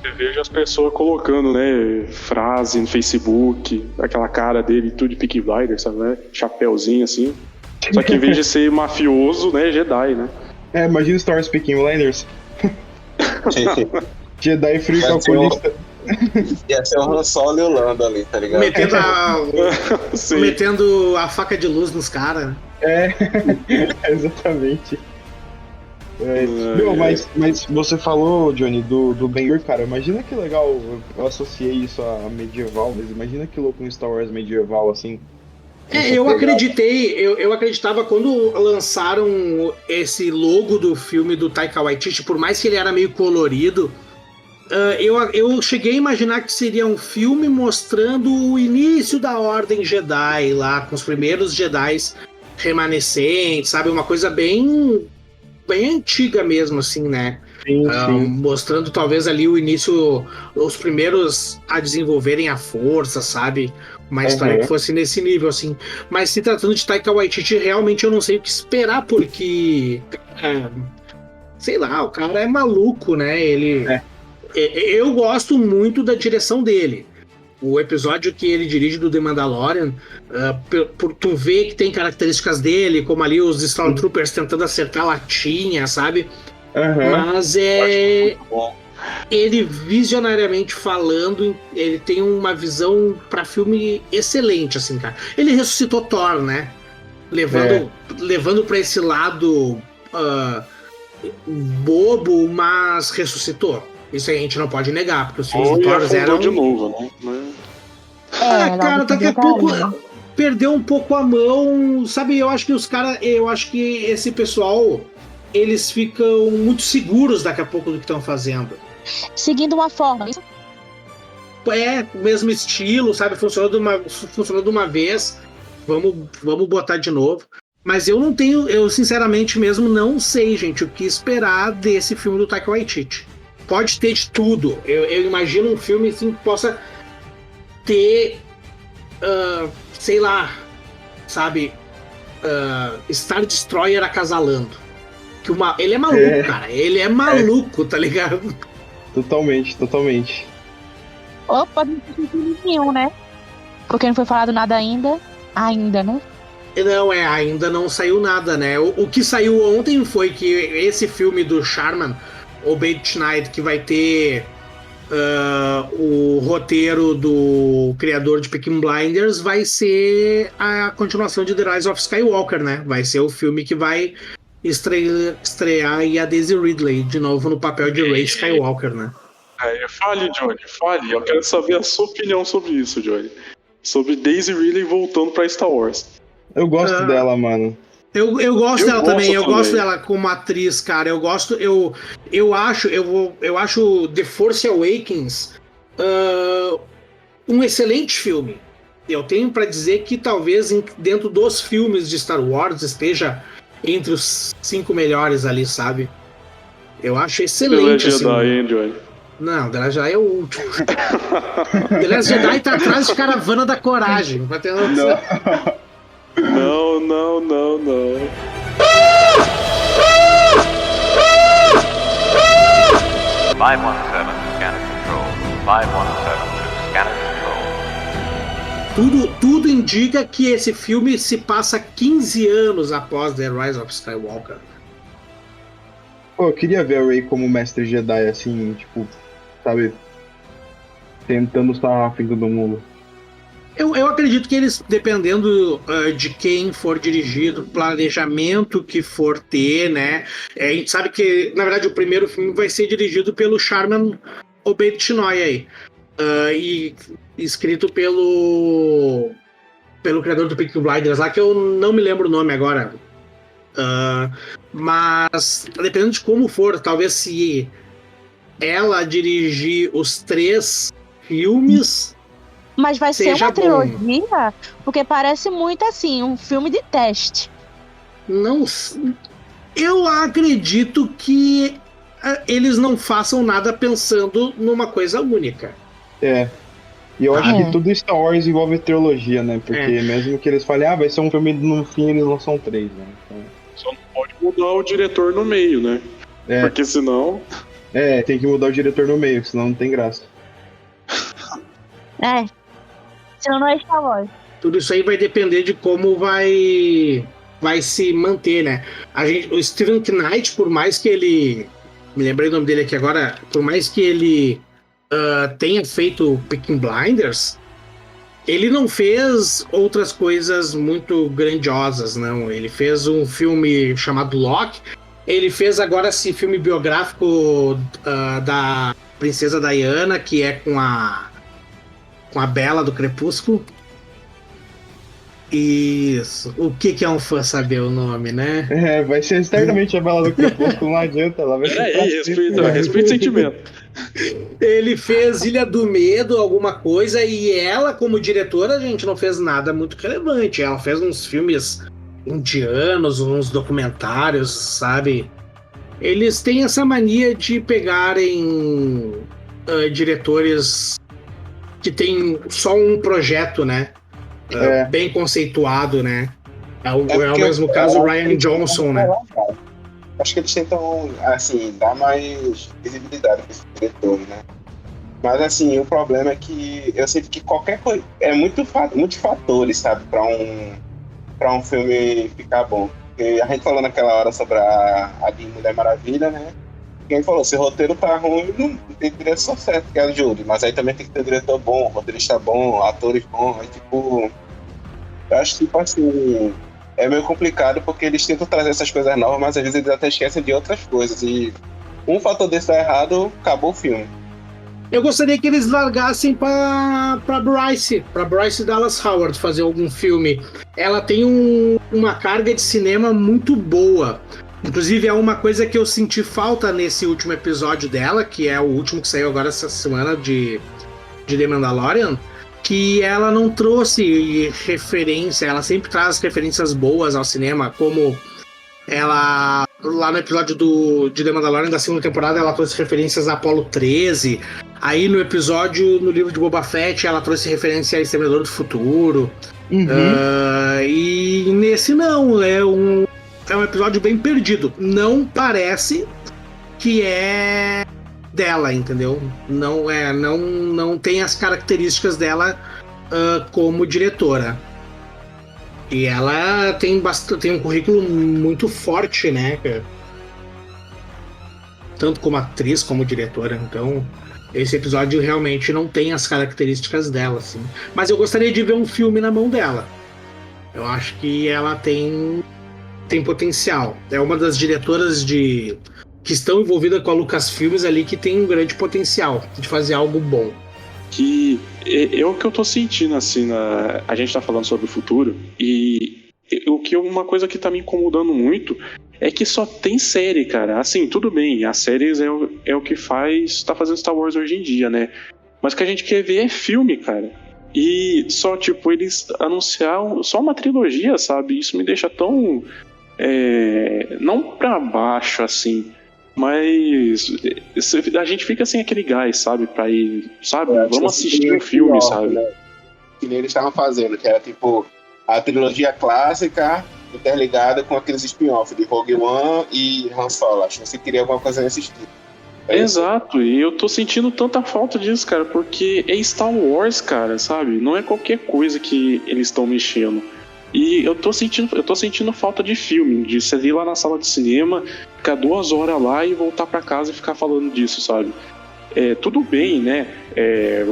Eu vejo as pessoas colocando, né, frase no Facebook, aquela cara dele, tudo de Peaky Blinders, sabe, né? Chapéuzinho assim. Só que em vez de ser mafioso, né, Jedi, né? Imagina Star Wars Peaky Blinders. Jedi frio calculista. Ia ser o Han Solo e o Lando ali, tá ligado? Metendo a faca de luz nos caras. Exatamente. Mas você falou, Johnny, do Ben-Hur, cara. Imagina que legal, eu associei isso a medieval, mas imagina que louco um Star Wars medieval, assim. Eu acreditava quando lançaram esse logo do filme do Taika Waititi, por mais que ele era meio colorido, eu cheguei a imaginar que seria um filme mostrando o início da Ordem Jedi lá, com os primeiros Jedis remanescentes, sabe? Uma coisa bem antiga mesmo, assim, né? Sim. Mostrando talvez ali o início, os primeiros a desenvolverem a força, sabe? Uma história que fosse nesse nível, assim. Mas se tratando de Taika Waititi, realmente eu não sei o que esperar, porque sei lá, o cara é maluco, né? Eu gosto muito da direção dele. O episódio que ele dirige do The Mandalorian, por tu ver que tem características dele, como ali os Stormtroopers tentando acertar a latinha, sabe? Mas ele, visionariamente falando, ele tem uma visão pra filme excelente, assim, cara. Ele ressuscitou Thor, né? Levando pra esse lado bobo, mas ressuscitou. Isso aí a gente não pode negar, porque os filmes do Thor eram... de novo, né? Cara, daqui a pouco perdeu um pouco a mão, sabe? Eu acho que esse pessoal, eles ficam muito seguros daqui a pouco do que estão fazendo. Seguindo uma forma. Isso? O mesmo estilo, sabe? Funcionou de uma vez, vamos botar de novo. Mas eu sinceramente mesmo não sei, gente, o que esperar desse filme do Taika Waititi. Pode ter de tudo. Eu imagino um filme assim, que possa ter, sei lá, sabe, Star Destroyer acasalando. Ele é maluco, cara. Ele é maluco, tá ligado? Totalmente. Opa, não tem nenhum, né? Porque não foi falado nada ainda. Ainda, né? Não, ainda não saiu nada, né? O que saiu ontem foi que esse filme do Sharman, Obed Schneid, que vai ter o roteiro do criador de Peaky Blinders, vai ser a continuação de The Rise of Skywalker, né? Vai ser o filme que vai estrear aí a Daisy Ridley de novo no papel de Rey Skywalker, né? Fale, Johnny, fale. Eu quero saber a sua opinião sobre isso, Johnny. Sobre Daisy Ridley voltando pra Star Wars. Eu gosto dela, mano. Eu gosto dela também. Eu gosto dela como atriz, cara. Eu gosto. Eu acho The Force Awakens um excelente filme. Eu tenho pra dizer que talvez dentro dos filmes de Star Wars esteja entre os 5 melhores ali, sabe? Eu acho excelente. The Last Jedi, hein, Johnny? Não, The Last Jedi é o último. The Last Jedi tá atrás de Caravana da Coragem. Vai ter Não. 517 to scanner control. 517 to scanner control. Tudo indica que esse filme se passa 15 anos após The Rise of Skywalker. Pô, eu queria ver a Rey como mestre Jedi, assim, tipo, sabe, tentando estar à frente do mundo. Eu acredito que eles, dependendo de quem for dirigido, planejamento que for ter, né? A gente sabe que, na verdade, o primeiro filme vai ser dirigido pelo Sharman Obaid-Chinoy aí. E escrito pelo criador do Peaky Blinders lá, que eu não me lembro o nome agora. Mas, dependendo de como for, talvez se ela dirigir os 3 filmes... Mas vai ser uma bom. trilogia? Porque parece muito assim, um filme de teste. Não, eu acredito que eles não façam nada pensando numa coisa única. E eu acho que tudo Star Wars envolve trilogia, né? Porque mesmo que eles falem, vai ser um filme, no fim eles não são 3, né? Então... Só não pode mudar o diretor no meio, né? Porque senão... tem que mudar o diretor no meio, senão não tem graça. Senão não é Star Wars. Tudo isso aí vai depender de como vai se manter, né? O Stephen Knight, por mais que ele... Me lembrei o nome dele aqui agora. Por mais que ele tenha feito Peaky Blinders, ele não fez outras coisas muito grandiosas, não. Ele fez um filme chamado Locke. Ele fez agora esse filme biográfico da Princesa Diana, que é com a Bella do Crepúsculo. Isso. O que é um fã saber o nome, né? Vai ser certamente a Bella do Crepúsculo, não adianta. Ela vai respeita o sentimento. Ele fez Ilha do Medo, alguma coisa, e ela, como diretora, a gente não fez nada muito relevante. Ela fez uns filmes indianos, uns documentários, sabe? Eles têm essa mania de pegarem diretores que tem só um projeto, né? Bem conceituado, né? É o mesmo caso do Ryan Johnson, né? Acho que eles tentam, assim, dar mais visibilidade para esse diretor, né? Mas, assim, o problema é que eu sinto que qualquer coisa... É muitos fatores, sabe? Para um filme ficar bom. Porque a gente falou naquela hora sobre a de Mulher Maravilha, né? Quem falou, se o roteiro tá ruim, não tem diretor só certo, que é a Judy. Mas aí também tem que ter diretor bom, roteirista bom, atores bons. Aí, tipo... Eu acho que, tipo assim... É meio complicado porque eles tentam trazer essas coisas novas, mas às vezes eles até esquecem de outras coisas. E um fator desse tá errado, acabou o filme. Eu gostaria que eles largassem pra Bryce Dallas Howard fazer algum filme. Ela tem uma carga de cinema muito boa. Inclusive, é uma coisa que eu senti falta nesse último episódio dela, que é o último que saiu agora essa semana de The Mandalorian, que ela não trouxe referência, ela sempre traz referências boas ao cinema, como ela, lá no episódio de The Mandalorian da segunda temporada, ela trouxe referências a Apollo 13, aí no episódio, no livro de Boba Fett, ela trouxe referência a Exterminador do Futuro, e nesse não, é um episódio bem perdido, não parece que é dela, entendeu? Não tem as características dela como diretora. E ela tem um currículo muito forte, né? Tanto como atriz como diretora. Então, esse episódio realmente não tem as características dela, assim. Mas eu gostaria de ver um filme na mão dela. Eu acho que ela tem potencial. É uma das diretoras que estão envolvidas com a Lucasfilmes ali, que tem um grande potencial de fazer algo bom. Que é o que eu tô sentindo, assim, a gente tá falando sobre o futuro, e uma coisa que tá me incomodando muito é que só tem série, cara. Assim, tudo bem, as séries é o que tá fazendo Star Wars hoje em dia, né? Mas o que a gente quer ver é filme, cara. E só, tipo, eles anunciaram só uma trilogia, sabe? Isso me deixa tão... não pra baixo, assim, mas a gente fica sem aquele gás, sabe? Pra ir, sabe? Vamos assistir um filme, sabe? Né? Que nem eles estavam fazendo, que era tipo a trilogia clássica interligada com aqueles spin-off de Rogue One e Han Solo. Acho que você queria alguma coisa nesse estilo. Exato, e eu tô sentindo tanta falta disso, cara, porque é Star Wars, cara, sabe? Não é qualquer coisa que eles estão mexendo. E eu tô sentindo falta de filme, de você ir lá na sala de cinema, ficar 2 horas lá e voltar pra casa e ficar falando disso, sabe? tudo bem, né?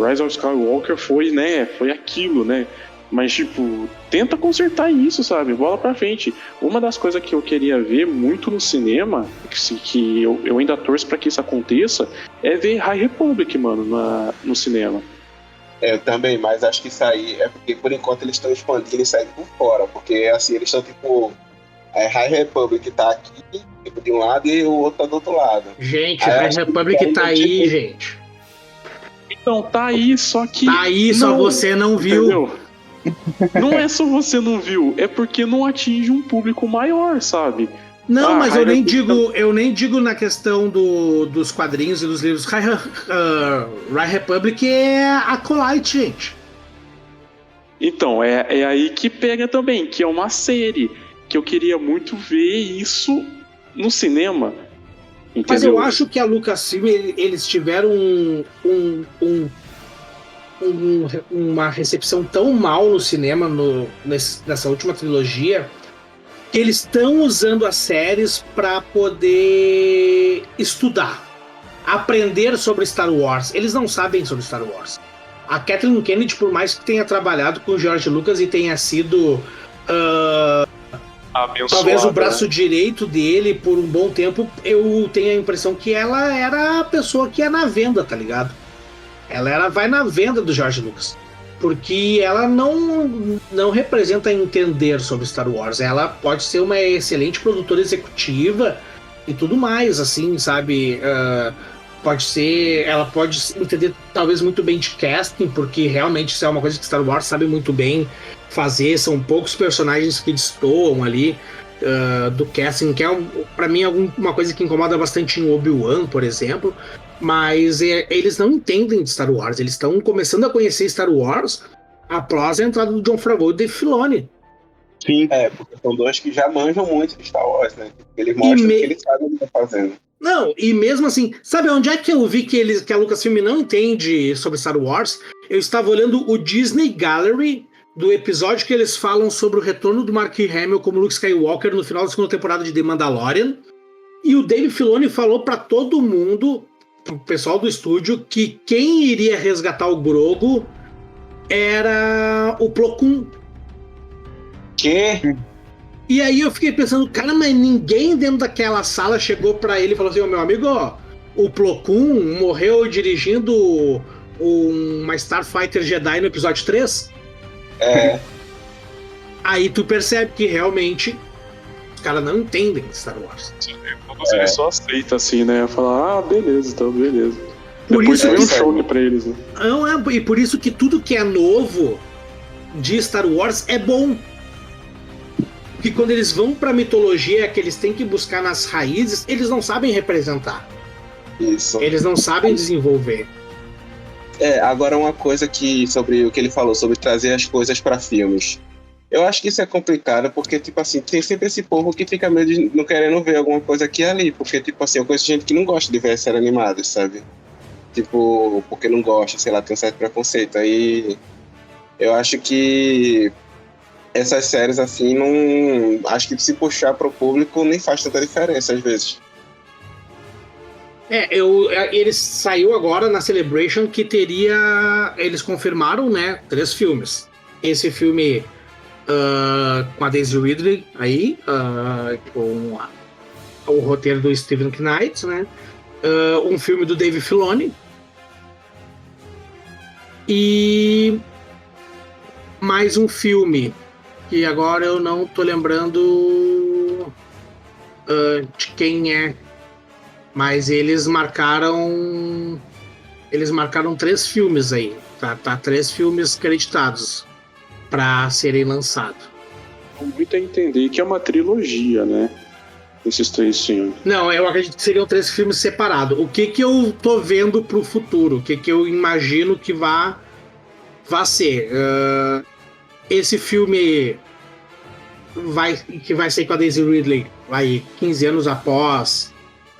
Rise of Skywalker foi aquilo, né? Mas, tipo, tenta consertar isso, sabe? Bola pra frente. Uma das coisas que eu queria ver muito no cinema, que eu ainda torço pra que isso aconteça, é ver High Republic, mano, no cinema. Eu também, mas acho que isso aí é porque, por enquanto, eles estão expandindo isso aí por fora. Porque, assim, eles estão, tipo... A High Republic tá aqui, tipo, de um lado, e o outro tá do outro lado. Gente, a High Republic tá aí, gente. Então, tá aí, só que... Tá aí, só você não viu. Entendeu? Não é só você não viu, é porque não atinge um público maior, sabe? Não, mas eu nem digo na questão dos quadrinhos e dos livros. High Republic é Acolyte, gente. Então, é aí que pega também, que é uma série que eu queria muito ver isso no cinema. Entendeu? Mas eu acho que a Lucasfilm, eles tiveram uma recepção tão mal no cinema nessa última trilogia, que eles estão usando as séries para poder estudar, aprender sobre Star Wars. Eles não sabem sobre Star Wars. A Kathleen Kennedy, por mais que tenha trabalhado com o George Lucas e tenha sido talvez o braço direito dele por um bom tempo, eu tenho a impressão que ela era a pessoa que ia na venda, tá ligado? Ela vai na venda do George Lucas. Porque ela não representa entender sobre Star Wars. Ela pode ser uma excelente produtora executiva e tudo mais, assim, sabe? Ela pode entender talvez muito bem de casting, porque realmente isso é uma coisa que Star Wars sabe muito bem fazer. São poucos personagens que destoam ali do casting, que é, pra mim, uma coisa que incomoda bastante em Obi-Wan, por exemplo. Mas eles não entendem de Star Wars. Eles estão começando a conhecer Star Wars após a entrada do Jon Favreau e Dave Filoni. Sim. Porque são dois que já manjam muito de Star Wars, né? Eles mostram que eles sabem o que estão fazendo. Não, e mesmo assim, sabe onde é que eu vi que a Lucasfilm não entende sobre Star Wars? Eu estava olhando o Disney Gallery do episódio que eles falam sobre o retorno do Mark Hamill como Luke Skywalker no final da segunda temporada de The Mandalorian. E o Dave Filoni falou pra todo mundo, pro pessoal do estúdio, que quem iria resgatar o Grogu era o Plo Koon. Que? E aí eu fiquei pensando, cara, mas ninguém dentro daquela sala chegou pra ele e falou assim, meu amigo, ó, o Plo Koon morreu dirigindo uma Starfighter Jedi no episódio 3? Aí tu percebe que realmente os caras não entendem Star Wars. Ele só aceita assim, né? Falar, beleza, então beleza. Por depois isso foi um que choque pra eles, né? Não, e por isso que tudo que é novo de Star Wars é bom. Porque quando eles vão pra mitologia que eles têm que buscar nas raízes, eles não sabem representar. Isso. Eles não sabem desenvolver. Agora uma coisa sobre o que ele falou, sobre trazer as coisas pra filmes. Eu acho que isso é complicado, porque, tipo assim, tem sempre esse povo que fica meio de não querendo ver alguma coisa aqui e ali, porque, tipo assim, eu conheço gente que não gosta de ver séries animadas, sabe? Tipo, porque não gosta, sei lá, tem um certo preconceito. Aí eu acho que essas séries, assim, não... Acho que se puxar pro público nem faz tanta diferença, às vezes. Ele saiu agora na Celebration que teria... Eles confirmaram, né, 3 filmes. Esse filme com a Daisy Ridley aí, com o roteiro do Stephen Knight, né? Um filme do Dave Filoni. E mais um filme que agora eu não tô lembrando de quem é, mas eles marcaram 3 filmes aí, tá 3 filmes creditados para serem lançados. Muito a entender que é uma trilogia, né? Esses 3 filmes. Não, eu acredito que seriam 3 filmes separados. O que eu tô vendo pro futuro? O que eu imagino que vá ser? Esse filme que vai ser com a Daisy Ridley, vai 15 anos após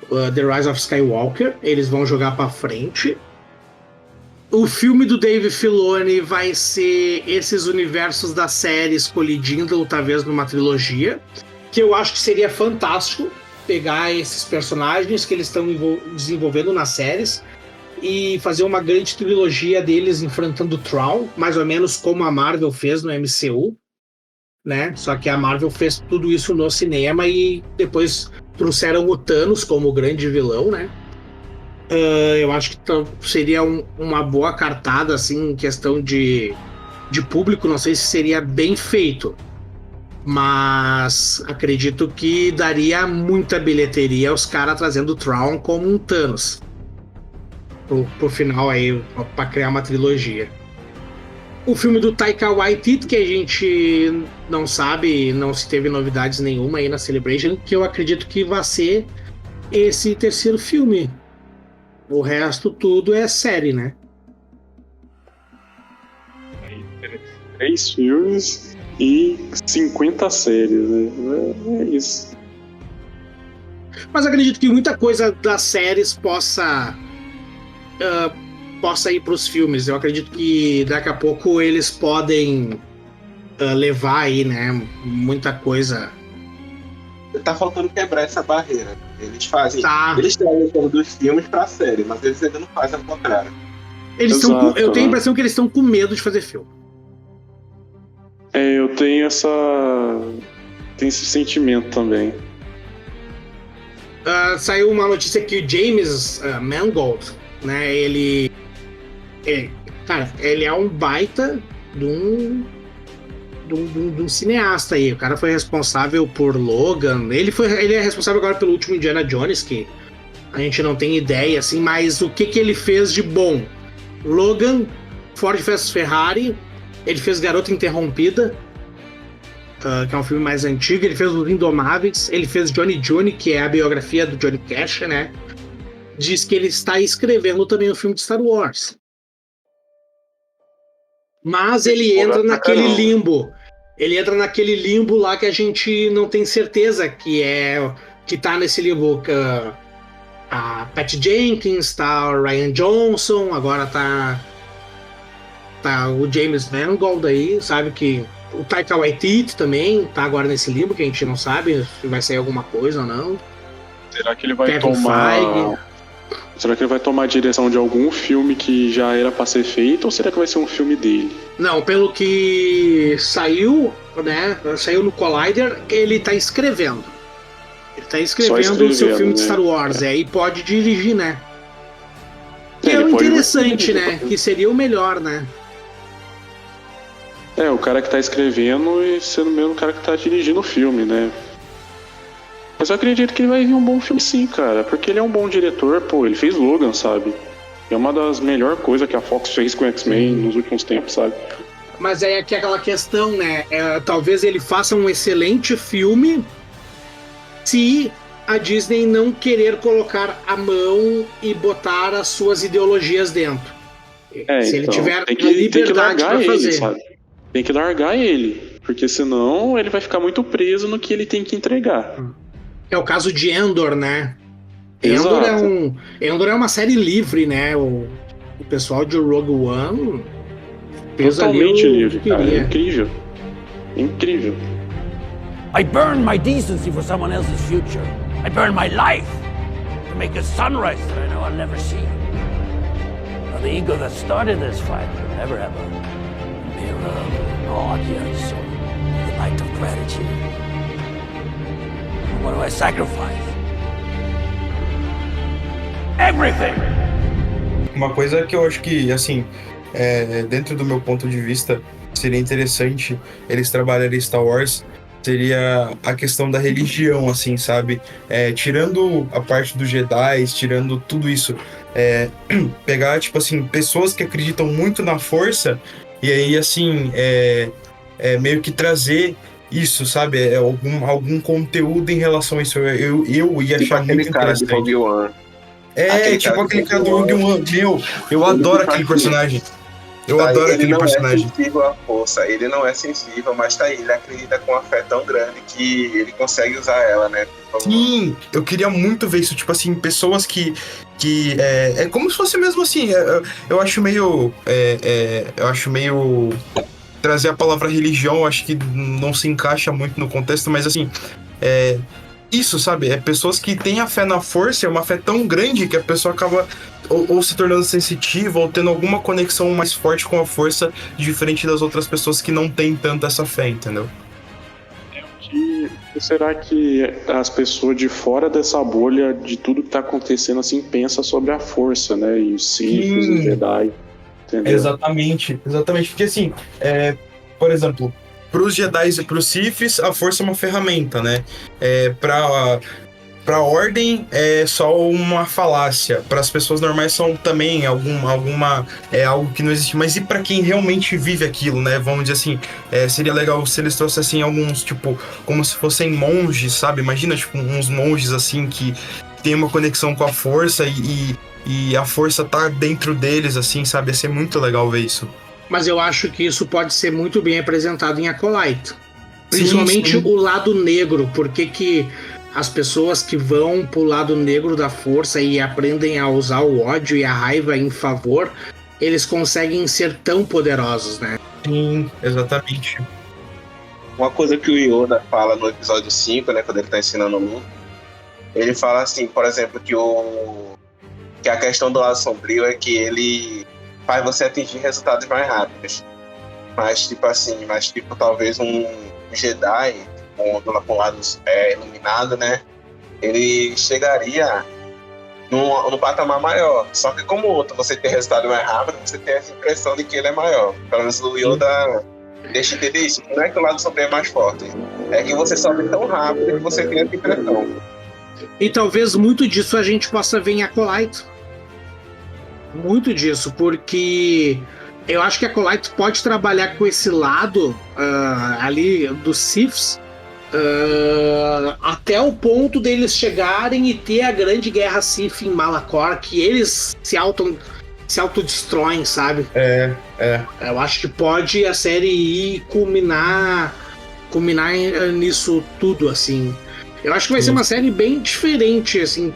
The Rise of Skywalker, eles vão jogar pra frente. O filme do Dave Filoni vai ser esses universos das séries colidindo, ou talvez numa trilogia, que eu acho que seria fantástico pegar esses personagens que eles estão desenvolvendo nas séries e fazer uma grande trilogia deles enfrentando o Thrawn, mais ou menos como a Marvel fez no MCU, né? Só que a Marvel fez tudo isso no cinema e depois trouxeram o Thanos como grande vilão, né? Eu acho que seria uma boa cartada, assim, em questão de público. Não sei se seria bem feito, mas acredito que daria muita bilheteria os caras trazendo o Thrawn como um Thanos pro final aí, pra criar uma trilogia. O filme do Taika Waititi, que a gente não sabe, não se teve novidades nenhuma aí na Celebration, que eu acredito que vai ser esse terceiro filme. O resto tudo é série, né? 3 filmes e 50 séries, né? É isso. Mas acredito que muita coisa das séries possa ir para os filmes. Eu acredito que daqui a pouco eles podem levar aí, né? Muita coisa. Tá faltando quebrar essa barreira. Eles fazem. Tá. Eles estão levando dos filmes pra série, mas eles ainda não fazem ao contrário. Eu tenho a impressão que eles estão com medo de fazer filme. Eu tenho esse sentimento também. Saiu uma notícia que o James Mangold, né? Ele é um baita de um cineasta aí. O cara foi responsável por Logan. Ele é responsável agora pelo último Indiana Jones, que a gente não tem ideia, assim, mas o que ele fez de bom? Logan, Ford vs Ferrari, ele fez Garota Interrompida, que é um filme mais antigo, ele fez Os Indomáveis, ele fez Johnny June, que é a biografia do Johnny Cash, né? Diz que ele está escrevendo também o filme de Star Wars. Mas ele entra naquele limbo. Ele entra naquele limbo lá que a gente não tem certeza que tá nesse limbo. A Pat Jenkins, tá o Ryan Johnson, agora tá o James Mangold aí, sabe que o Taika Waititi também tá agora nesse limbo que a gente não sabe se vai sair alguma coisa ou não. Será que ele vai Será que ele vai tomar a direção de algum filme que já era pra ser feito, ou será que vai ser um filme dele? Não, pelo que saiu, né? Saiu no Collider, ele tá escrevendo. Ele tá escrevendo o seu filme de Star Wars, e pode dirigir, né? Que é o interessante, né? Que seria o melhor, né? O cara que tá escrevendo e sendo mesmo o cara que tá dirigindo o filme, né? Mas eu acredito que ele vai vir um bom filme sim, cara, porque ele é um bom diretor, ele fez Logan, sabe? É uma das melhores coisas que a Fox fez com X-Men nos últimos tempos, sabe? Mas é que aquela questão, né? Talvez ele faça um excelente filme se a Disney não querer colocar a mão e botar as suas ideologias dentro. Se ele tiver liberdade para fazer. Sabe? Tem que largar ele, porque senão ele vai ficar muito preso no que ele tem que entregar. É o caso de Endor, né? Exato. Endor é uma série livre, né? O pessoal de Rogue One fez totalmente ali livre, cara. É incrível. Incrível. I burn my decency for someone else's future. I burn my life to make a sunrise that I know I'll never see. Now, the ego that started this fight will never have a mirror, an audience, or the light of gratitude. What do I sacrifice? Everything! Uma coisa que eu acho que, assim, dentro do meu ponto de vista, seria interessante eles trabalharem Star Wars, seria a questão da religião, assim, sabe? Tirando a parte dos Jedi, tirando tudo isso, pegar, tipo assim, pessoas que acreditam muito na força e aí, assim, meio que trazer isso, sabe? Algum conteúdo em relação a isso. Eu ia achar muito interessante. Rogue One. Aquele cara do Rogue One. Eu adoro aquele personagem. Eu adoro aquele personagem. Ele não é sensível à força, ele não é sensível, mas ele acredita com uma fé tão grande que ele consegue usar ela, né? Sim, eu queria muito ver isso, tipo assim, pessoas que é como se fosse mesmo assim, eu acho meio trazer a palavra religião, eu acho que não se encaixa muito no contexto, mas assim, isso, sabe? Pessoas que têm a fé na força, é uma fé tão grande que a pessoa acaba ou se tornando sensitivo, ou tendo alguma conexão mais forte com a força, diferente das outras pessoas que não têm tanto essa fé, entendeu? Será que as pessoas de fora dessa bolha, de tudo que tá acontecendo, assim, pensam sobre a força, né? E os Sith, os Jedi, entendeu? Exatamente. Porque assim, por exemplo, pros Jedi e pros Siths, a força é uma ferramenta, né? Pra ordem é só uma falácia. Para as pessoas normais são também algo que não existe. Mas e para quem realmente vive aquilo, né? Vamos dizer assim, seria legal se eles trouxessem alguns, tipo, como se fossem monges, sabe? Imagina, tipo, uns monges assim que tem uma conexão com a força e a força tá dentro deles, assim, sabe? Ia ser muito legal ver isso. Mas eu acho que isso pode ser muito bem apresentado em Acolyte. Principalmente sim. o lado negro, porque que as pessoas que vão pro lado negro da força e aprendem a usar o ódio e a raiva em favor, eles conseguem ser tão poderosos, né? Sim, exatamente. Uma coisa que o Yoda fala no episódio 5, né, quando ele tá ensinando o Luke, ele fala assim, por exemplo, que a questão do lado sombrio é que ele faz você atingir resultados mais rápidos. Mas tipo, talvez um Jedi com o lado iluminado, né? Ele chegaria num patamar maior. Só que como o outro você tem resultado mais rápido, você tem essa impressão de que ele é maior. Pelo menos o Yoda deixa entender isso. Não é que o lado sombrio é mais forte. É que você sobe tão rápido que você tem essa impressão. E talvez muito disso a gente possa ver em Acolyte. Muito disso, porque eu acho que Acolyte pode trabalhar com esse lado ali dos Siths, até o ponto deles chegarem e ter a grande guerra Sith em Malachor, que eles se autodestroem, sabe? Eu acho que pode a série ir culminar nisso tudo, assim. Eu acho que vai ser uma série bem diferente, assim,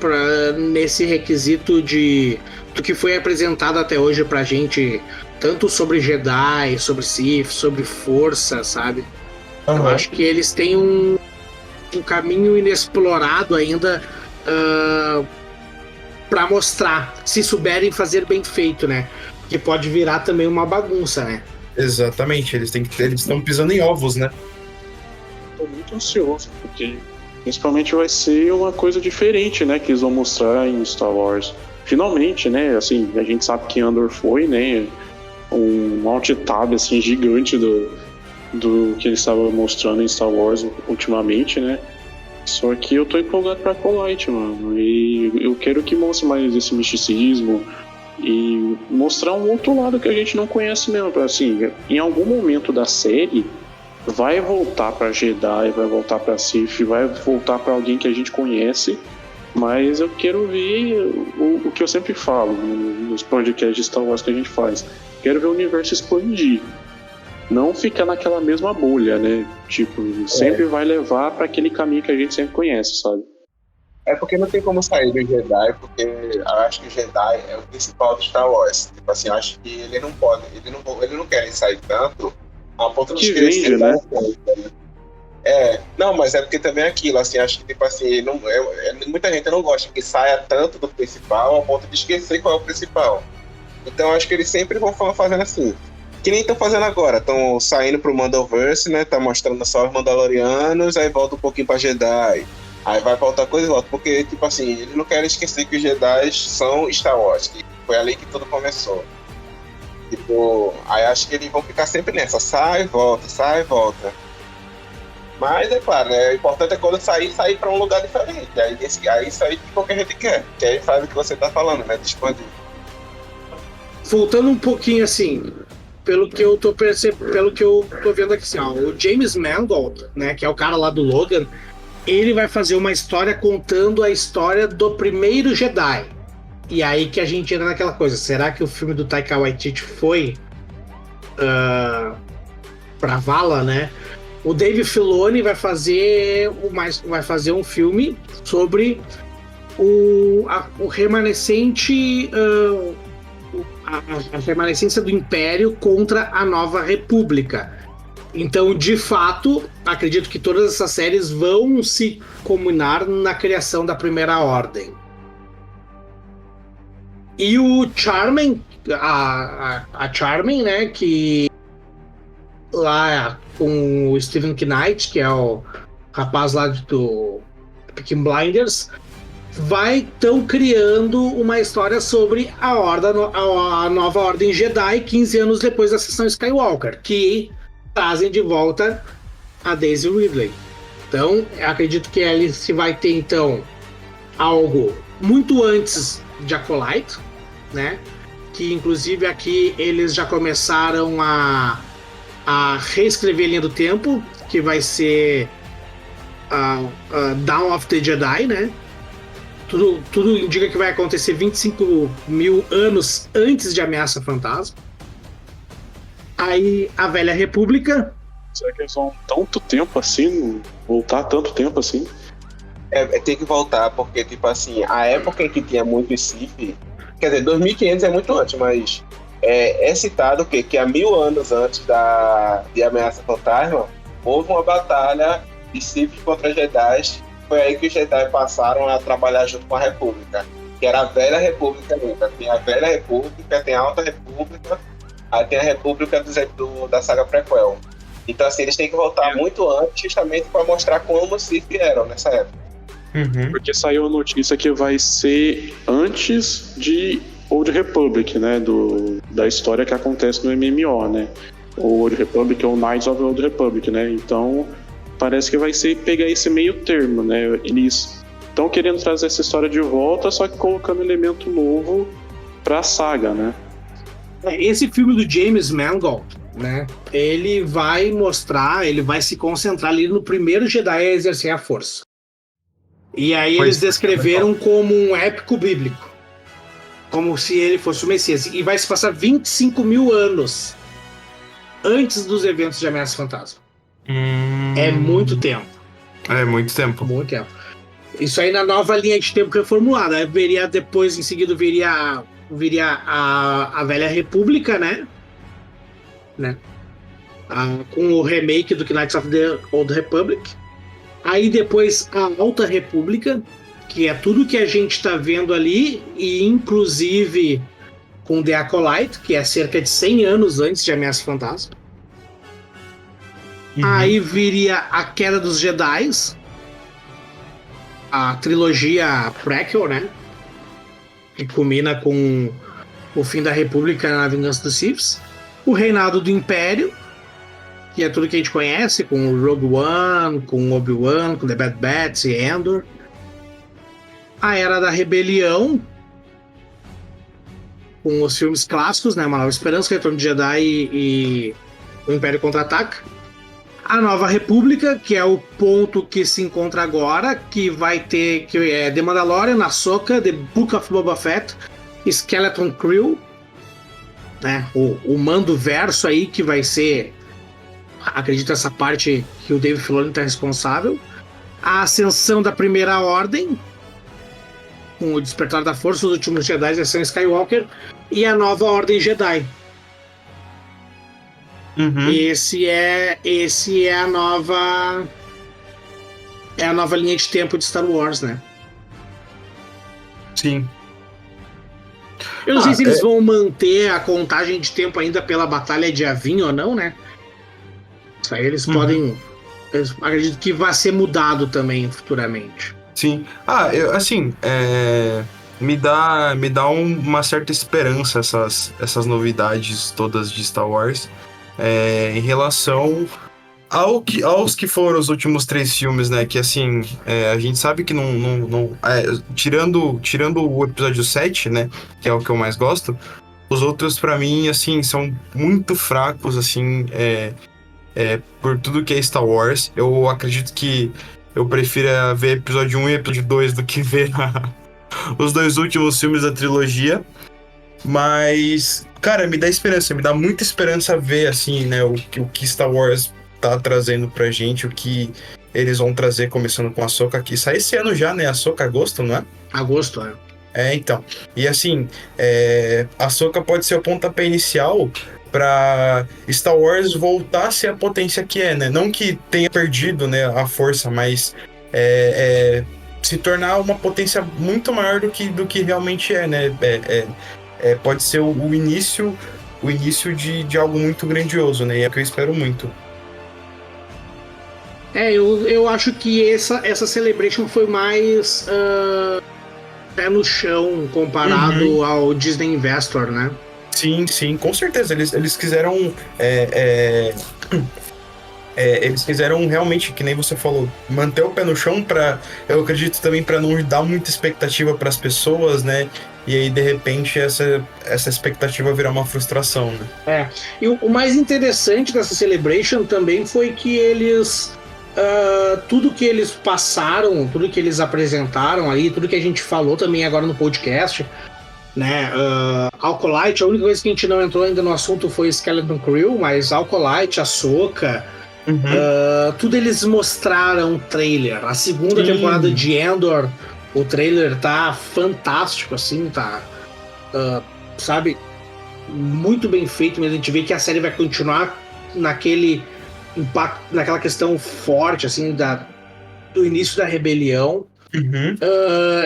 nesse requisito do que foi apresentado até hoje pra gente, tanto sobre Jedi, sobre Sith, sobre força, sabe? Eu acho que eles têm um caminho inexplorado ainda pra mostrar, se souberem fazer bem feito, né? Que pode virar também uma bagunça, né? Exatamente, eles estão pisando em ovos, né? Tô muito ansioso, porque principalmente vai ser uma coisa diferente, né? Que eles vão mostrar em Star Wars. Finalmente, né? Assim, a gente sabe que Andor foi, né? Um alt-tab, assim, gigante do que eles estavam mostrando em Star Wars ultimamente, né? Só que eu tô empolgado pra Acolyte, mano. E eu quero que mostre mais esse misticismo e mostrar um outro lado que a gente não conhece mesmo. Assim, em algum momento da série vai voltar pra Jedi, vai voltar pra Sith, vai voltar pra alguém que a gente conhece, mas eu quero ver o que eu sempre falo nos podcasts de Star Wars que a gente faz. Quero ver o universo expandir. Não ficar naquela mesma bolha, né? Tipo, sempre vai levar pra aquele caminho que a gente sempre conhece, sabe? É porque não tem como sair do Jedi, porque eu acho que o Jedi é o principal do Star Wars. Tipo assim, eu acho que ele não pode, ele não quer sair tanto a ponto de querer ser, né? Não, mas é porque também é aquilo, assim, acho que tipo assim, muita gente não gosta que saia tanto do principal ao ponto de esquecer qual é o principal. Então acho que eles sempre vão fazendo assim. Que nem estão fazendo agora, estão saindo pro Mandoverse, né? Tá mostrando só os Mandalorianos, aí volta um pouquinho pra Jedi. Aí vai pra outra coisa e volta. Porque, tipo assim, eles não querem esquecer que os Jedi são Star Wars, que foi ali que tudo começou. Tipo, aí acho que eles vão ficar sempre nessa, sai e volta. Mas é claro, né? O importante é quando sair pra um lugar diferente. Aí sair de qualquer gente quer. Que aí faz o que você tá falando, né? De expandir. Voltando um pouquinho assim, pelo que eu tô vendo aqui, assim, ó, o James Mangold, né, que é o cara lá do Logan, ele vai fazer uma história contando a história do primeiro Jedi. E aí que a gente entra naquela coisa, será que o filme do Taika Waititi foi pra vala, né? O Dave Filoni vai fazer um filme sobre o remanescente... a remanescência do Império contra a Nova República. Então, de fato, acredito que todas essas séries vão se combinar na criação da Primeira Ordem. E o Charmin, a Charmin, né, que lá com o Stephen Knight, que é o rapaz lá do Peaky Blinders, estão criando uma história sobre a nova Ordem Jedi 15 anos depois da Ascensão Skywalker, que trazem de volta a Daisy Ridley. Então, acredito que ali se vai ter, então, algo muito antes de Acolyte, né? Que, inclusive, aqui eles já começaram a reescrever a linha do tempo, que vai ser Dawn of the Jedi, né? Tudo indica que vai acontecer 25 mil anos antes de Ameaça Fantasma. Aí, a Velha República. Será que eles vão tanto tempo assim? Voltar tanto tempo assim? Tem que voltar, porque, tipo assim, a época em que tinha muito Sith, quer dizer, 2500 é muito antes, mas é citado que há 1000 anos antes de Ameaça Fantasma, houve uma batalha de Sith contra Jedi. Foi aí que os Jedi passaram a trabalhar junto com a República, que era a Velha República nunca. Tem a Velha República, tem a Alta República, aí tem a República da saga prequel. Então, assim, eles têm que voltar muito antes, justamente para mostrar como os Sith eram nessa época. Uhum. Porque saiu a notícia que vai ser antes de Old Republic, né? Da história que acontece no MMO, né? O Old Republic ou Knights of the Old Republic, né? Então, parece que vai ser pegar esse meio termo, né? Eles estão querendo trazer essa história de volta, só que colocando elemento novo pra saga, né? Esse filme do James Mangold, né? Ele vai se concentrar ali no primeiro Jedi a exercer a força. E aí eles descreveram como um épico bíblico. Como se ele fosse o Messias. E vai se passar 25 mil anos antes dos eventos de Ameaça Fantasma. É muito tempo. É muito tempo. Muito tempo. Isso aí na nova linha de tempo reformulada. Aí em seguida viria a Velha República, né? Com o remake do Knights of the Old Republic. Aí depois a Alta República, que é tudo que a gente está vendo ali, e inclusive com The Acolyte, que é cerca de 100 anos antes de Ameaça Fantasma. Uhum. Aí viria a Queda dos Jedi, a trilogia prequel, né? Que culmina com o fim da República na Vingança dos Siths. O Reinado do Império, que é tudo que a gente conhece, com o Rogue One, com Obi-Wan, com The Bad Batch e Endor. A Era da Rebelião, com os filmes clássicos, né? Uma Nova Esperança, Retorno de Jedi e o Império Contra-Ataca. A Nova República, que é o ponto que se encontra agora, que vai ter The Mandalorian, Ahsoka, The Book of Boba Fett, Skeleton Crew, né? O Mando Verso aí, que vai ser, acredito, essa parte que o Dave Filoni está responsável. A Ascensão da Primeira Ordem, com o Despertar da Força, os Últimos Jedi, a Ascensão Skywalker, e a Nova Ordem Jedi. Uhum. Esse é a nova linha de tempo de Star Wars, né? Sim. Eu não sei se eles vão manter a contagem de tempo ainda pela Batalha de Yavin ou não, né? Isso aí eles podem... Eu acredito que vai ser mudado também futuramente. Sim. Me dá uma certa esperança essas novidades todas de Star Wars. Em relação aos que foram os últimos 3 filmes, né? Que assim, a gente sabe que não tirando o episódio 7, né? Que é o que eu mais gosto, os outros pra mim, assim, são muito fracos, assim, por tudo que é Star Wars. Eu acredito que eu prefiro ver episódio 1 e episódio 2 do que ver os 2 últimos filmes da trilogia. Mas, cara, me dá esperança, me dá muita esperança ver, assim, né, o que Star Wars tá trazendo pra gente, o que eles vão trazer, começando com a Ahsoka, que sai esse ano já, né, Ahsoka, agosto, não é? Agosto, então. E assim, a Ahsoka pode ser o pontapé inicial pra Star Wars voltar a ser a potência que é, né? Não que tenha perdido, né, a força, mas se tornar uma potência muito maior do que realmente é, né? Pode ser o início de algo muito grandioso, né? E é o que eu espero muito. Eu acho que essa Celebration foi mais pé no chão comparado ao Disney Investor, né? Sim, com certeza. Eles quiseram. Eles quiseram realmente, que nem você falou, manter o pé no chão eu acredito também para não dar muita expectativa para as pessoas, né? E aí, de repente, essa expectativa virar uma frustração, né? E o mais interessante dessa Celebration também foi que eles... tudo que eles passaram, tudo que eles apresentaram aí, tudo que a gente falou também agora no podcast, né? Alcolite, a única coisa que a gente não entrou ainda no assunto foi Skeleton Crew, mas Alcolite, Ahsoka, tudo eles mostraram o trailer. A segunda temporada de Endor, o trailer tá fantástico, assim, tá, sabe, muito bem feito mesmo. A gente vê que a série vai continuar naquele impacto, naquela questão forte, assim, do início da rebelião.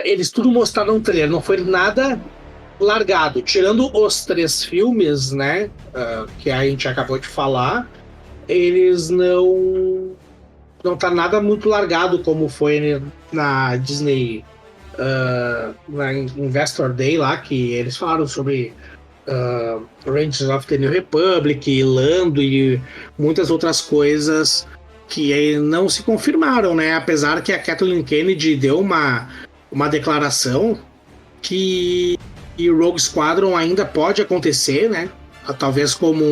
Eles tudo mostraram no trailer, não foi nada largado, tirando os 3 filmes, né, que a gente acabou de falar. Eles não tá nada muito largado como foi na Disney, na Investor Day lá, que eles falaram sobre Rangers of the New Republic, Lando e muitas outras coisas que não se confirmaram, né? Apesar que a Kathleen Kennedy deu uma declaração que Rogue Squadron ainda pode acontecer, né? Talvez como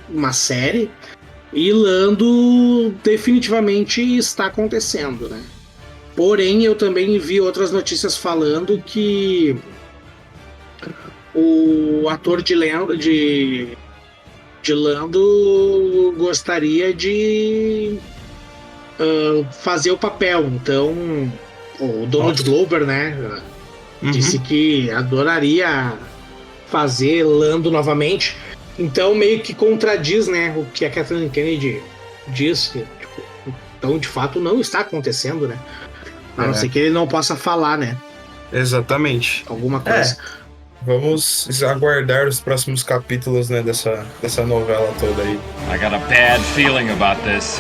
uma série, e Lando definitivamente está acontecendo, né? Porém, eu também vi outras notícias falando que o ator de Lando gostaria de fazer o papel. Então, o Donald Glover, né, disse que adoraria fazer Lando novamente. Então, meio que contradiz, né, o que a Kathleen Kennedy disse. Tipo, então, de fato, não está acontecendo, né? A não ser que ele não possa falar, né? Exatamente. Alguma coisa. Vamos aguardar os próximos capítulos, né, dessa novela toda aí. I got a bad feeling about this.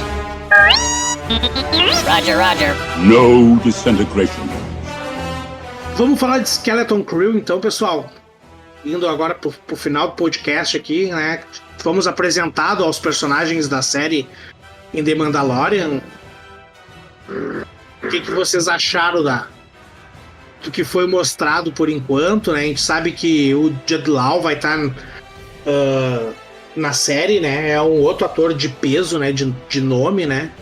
Roger. No disintegration. Vamos falar de Skeleton Crew, então, pessoal. Indo agora pro final do podcast aqui, né? Fomos apresentados aos personagens da série em The Mandalorian. O que vocês acharam do que foi mostrado por enquanto, né? A gente sabe que o Jude Law vai estar na série, né? É um outro ator de peso, né? De nome, né?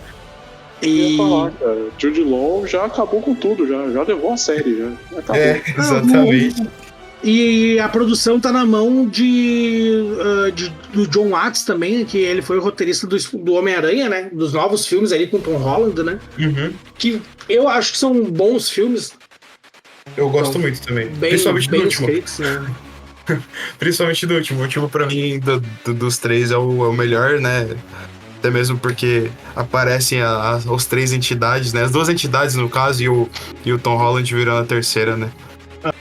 E cara, Jude Law já acabou com tudo, já levou a série, já acabou. Exatamente. E a produção tá na mão do John Watts também, que ele foi o roteirista do Homem-Aranha, né? Dos novos filmes ali com Tom Holland, né? Que eu acho que são bons filmes. Eu gosto muito também. Principalmente do último. Escritos, né? Principalmente do último. O último, pra mim, dos 3 é o melhor, né? Até mesmo porque aparecem as 3 entidades, né? As 2 entidades, no caso, e o Tom Holland virando a terceira, né?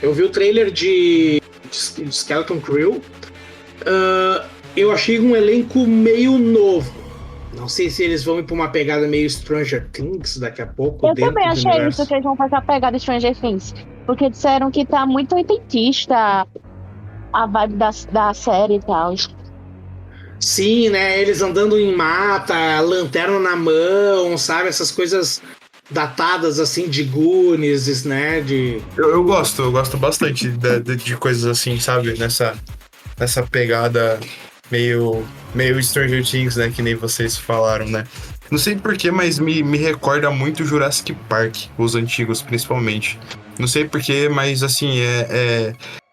Eu vi o trailer de Skeleton Crew. Eu achei um elenco meio novo. Não sei se eles vão ir pra uma pegada meio Stranger Things daqui a pouco. Eu também achei isso, que eles vão fazer a pegada Stranger Things. Porque disseram que tá muito oitentista a vibe da série e tal. Sim, né? Eles andando em mata, lanterna na mão, sabe? Essas coisas datadas, assim, de Goonies, né? Eu gosto bastante de coisas assim, sabe? Nessa pegada meio Stranger Things, né? Que nem vocês falaram, né? Não sei porquê, mas me recorda muito Jurassic Park, os antigos, principalmente. Não sei porquê, mas, assim,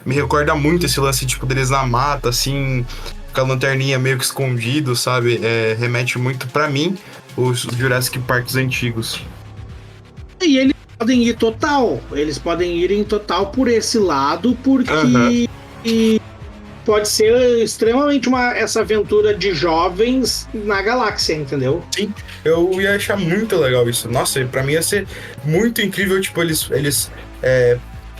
me recorda muito esse lance, tipo, deles na mata, assim, com a lanterninha meio que escondido, sabe? Remete muito, pra mim, os Jurassic Parks antigos. E eles podem ir em total por esse lado, porque pode ser extremamente essa aventura de jovens na galáxia, entendeu? Sim, eu ia achar muito legal isso. Nossa, pra mim ia ser muito incrível, tipo, eles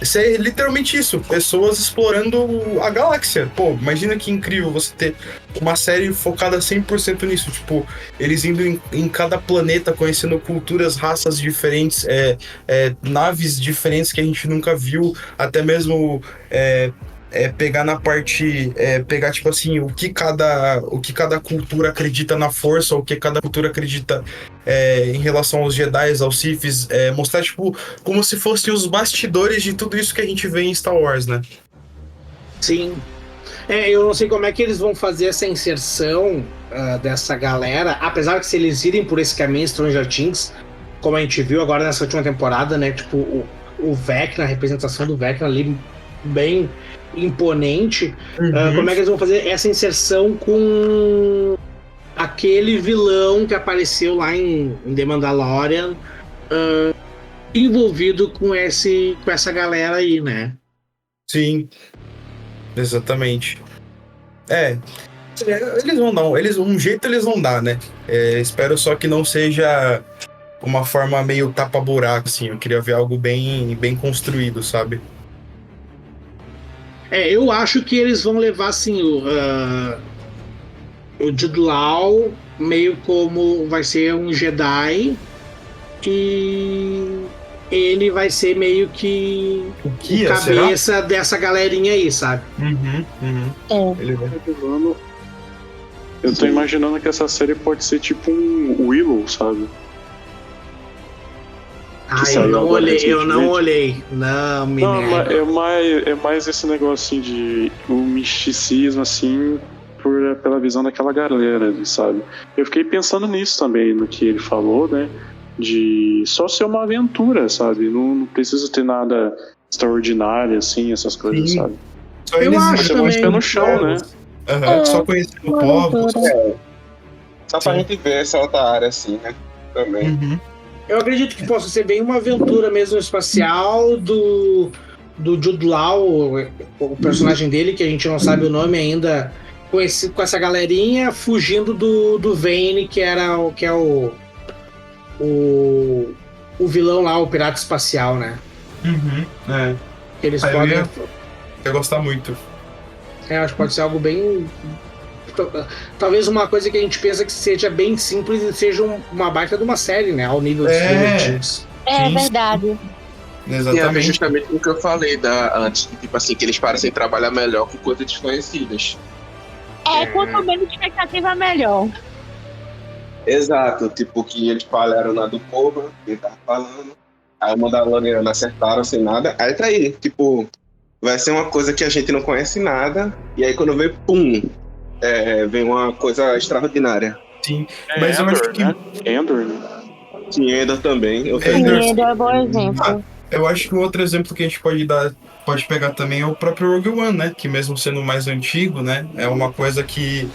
ser literalmente isso, pessoas explorando a galáxia. Pô, imagina que incrível você ter uma série focada 100% nisso, tipo, eles indo em cada planeta, conhecendo culturas, raças diferentes, naves diferentes que a gente nunca viu, até mesmo pegar na parte, pegar tipo assim, o que cada cultura acredita na força, o que cada cultura acredita em relação aos Jedi, aos Siths, mostrar tipo como se fossem os bastidores de tudo isso que a gente vê em Star Wars, né? Sim. Eu não sei como é que eles vão fazer essa inserção dessa galera, apesar que se eles irem por esse caminho Stranger Things, como a gente viu agora nessa última temporada, né, tipo o Vecna, a representação do Vecna ali bem imponente. Como é que eles vão fazer essa inserção com aquele vilão que apareceu lá em The Mandalorian, envolvido com essa galera aí, né? Sim, exatamente. Eles vão dar um jeito eles vão dar, né? Espero só que não seja uma forma meio tapa-buraco, assim. Eu queria ver algo bem, bem construído, sabe? Eu acho que eles vão levar assim o Jude Law meio como vai ser um Jedi e ele vai ser meio que o cabeça será? Dessa galerinha aí, sabe? Ele vai... Eu tô imaginando que essa série pode ser tipo um Willow, sabe? Eu não olhei. Não, me Não, é mais esse negócio assim de um misticismo assim pela visão daquela galera, sabe? Eu fiquei pensando nisso também, no que ele falou, né? De só ser uma aventura, sabe? Não precisa ter nada extraordinário, assim, essas coisas, Sim. sabe? Só eles ser mais pé no chão, né? Só conhecendo o povo. Só pra gente ver essa outra área, assim, né? Também. Eu acredito que possa ser bem uma aventura mesmo espacial do Jude Law, o personagem dele, que a gente não sabe o nome ainda, com essa galerinha fugindo do Vane, que é o vilão lá, o pirata espacial, né? Eles podem... Eu ia gostar muito. Acho que pode ser algo bem... Talvez uma coisa que a gente pensa que seja bem simples e seja uma baita de uma série, né? Ao nível de Stranger Things. Verdade. Exatamente. É justamente o que eu falei antes, tipo assim, que eles parecem trabalhar melhor com coisas desconhecidas. Quanto menos expectativa, melhor. Exato, tipo que eles falharam na do povo, que ele tava falando. Aí o Mandaloriano acertaram sem nada. Aí tá aí, tipo, vai ser uma coisa que a gente não conhece nada. E aí quando vê, pum, vem uma coisa extraordinária. Sim, mas eu acho que... Endor, né? Sim, Endor também. Endor é bom exemplo. Eu acho que um outro exemplo que a gente pode pegar também é o próprio Rogue One, né? Que mesmo sendo mais antigo, né? É uma coisa que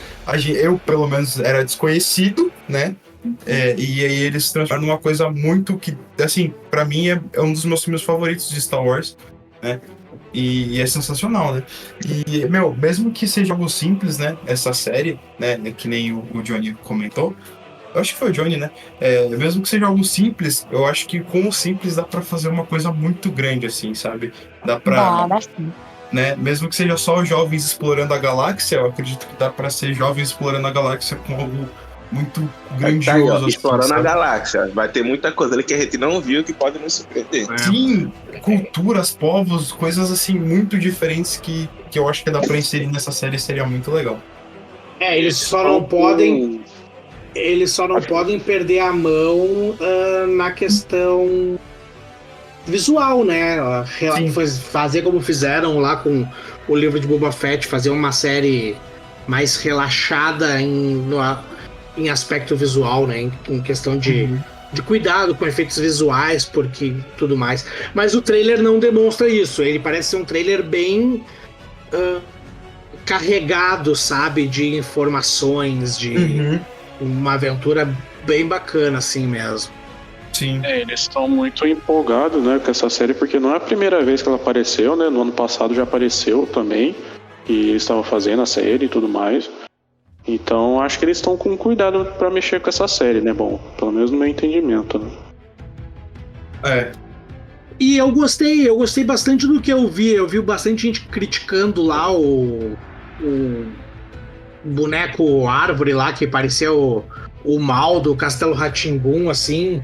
eu, pelo menos, era desconhecido, né? E aí eles se transformam numa coisa muito que, assim, pra mim é um dos meus filmes favoritos de Star Wars, né? E é sensacional, né? E, mesmo que seja algo simples, né? Essa série, né? Que nem o Johnny comentou. Eu acho que foi o Johnny, né? Mesmo que seja algo simples, eu acho que com o simples dá pra fazer uma coisa muito grande, assim, sabe? Dá pra... Dá sim. Né? Mesmo que seja só jovens explorando a galáxia, eu acredito que dá pra ser jovens explorando a galáxia com algo muito grandioso. Tá aí, explorando a galáxia. Vai ter muita coisa ali que a gente não viu que pode nos surpreender. Sim, culturas, povos, coisas assim muito diferentes que eu acho que dá pra inserir nessa série, seria muito legal. Eles só não podem perder a mão na questão visual, né? Fazer como fizeram lá com o livro de Boba Fett, fazer uma série mais relaxada em aspecto visual, né? Em questão de cuidado com efeitos visuais, porque tudo mais. Mas o trailer não demonstra isso. Ele parece ser um trailer bem carregado, sabe? De informações, de uma aventura bem bacana, assim mesmo. Sim. Eles estão muito empolgados, né, com essa série, porque não é a primeira vez que ela apareceu, né? No ano passado já apareceu também. que eles estavam fazendo a série e tudo mais. Então acho que eles estão com cuidado pra mexer com essa série, né? Bom, pelo menos no meu entendimento, né? E eu gostei bastante do que eu vi. Eu vi bastante gente criticando lá o boneco árvore lá, que parecia o mal do Castelo Rá-Tim-Bum, assim,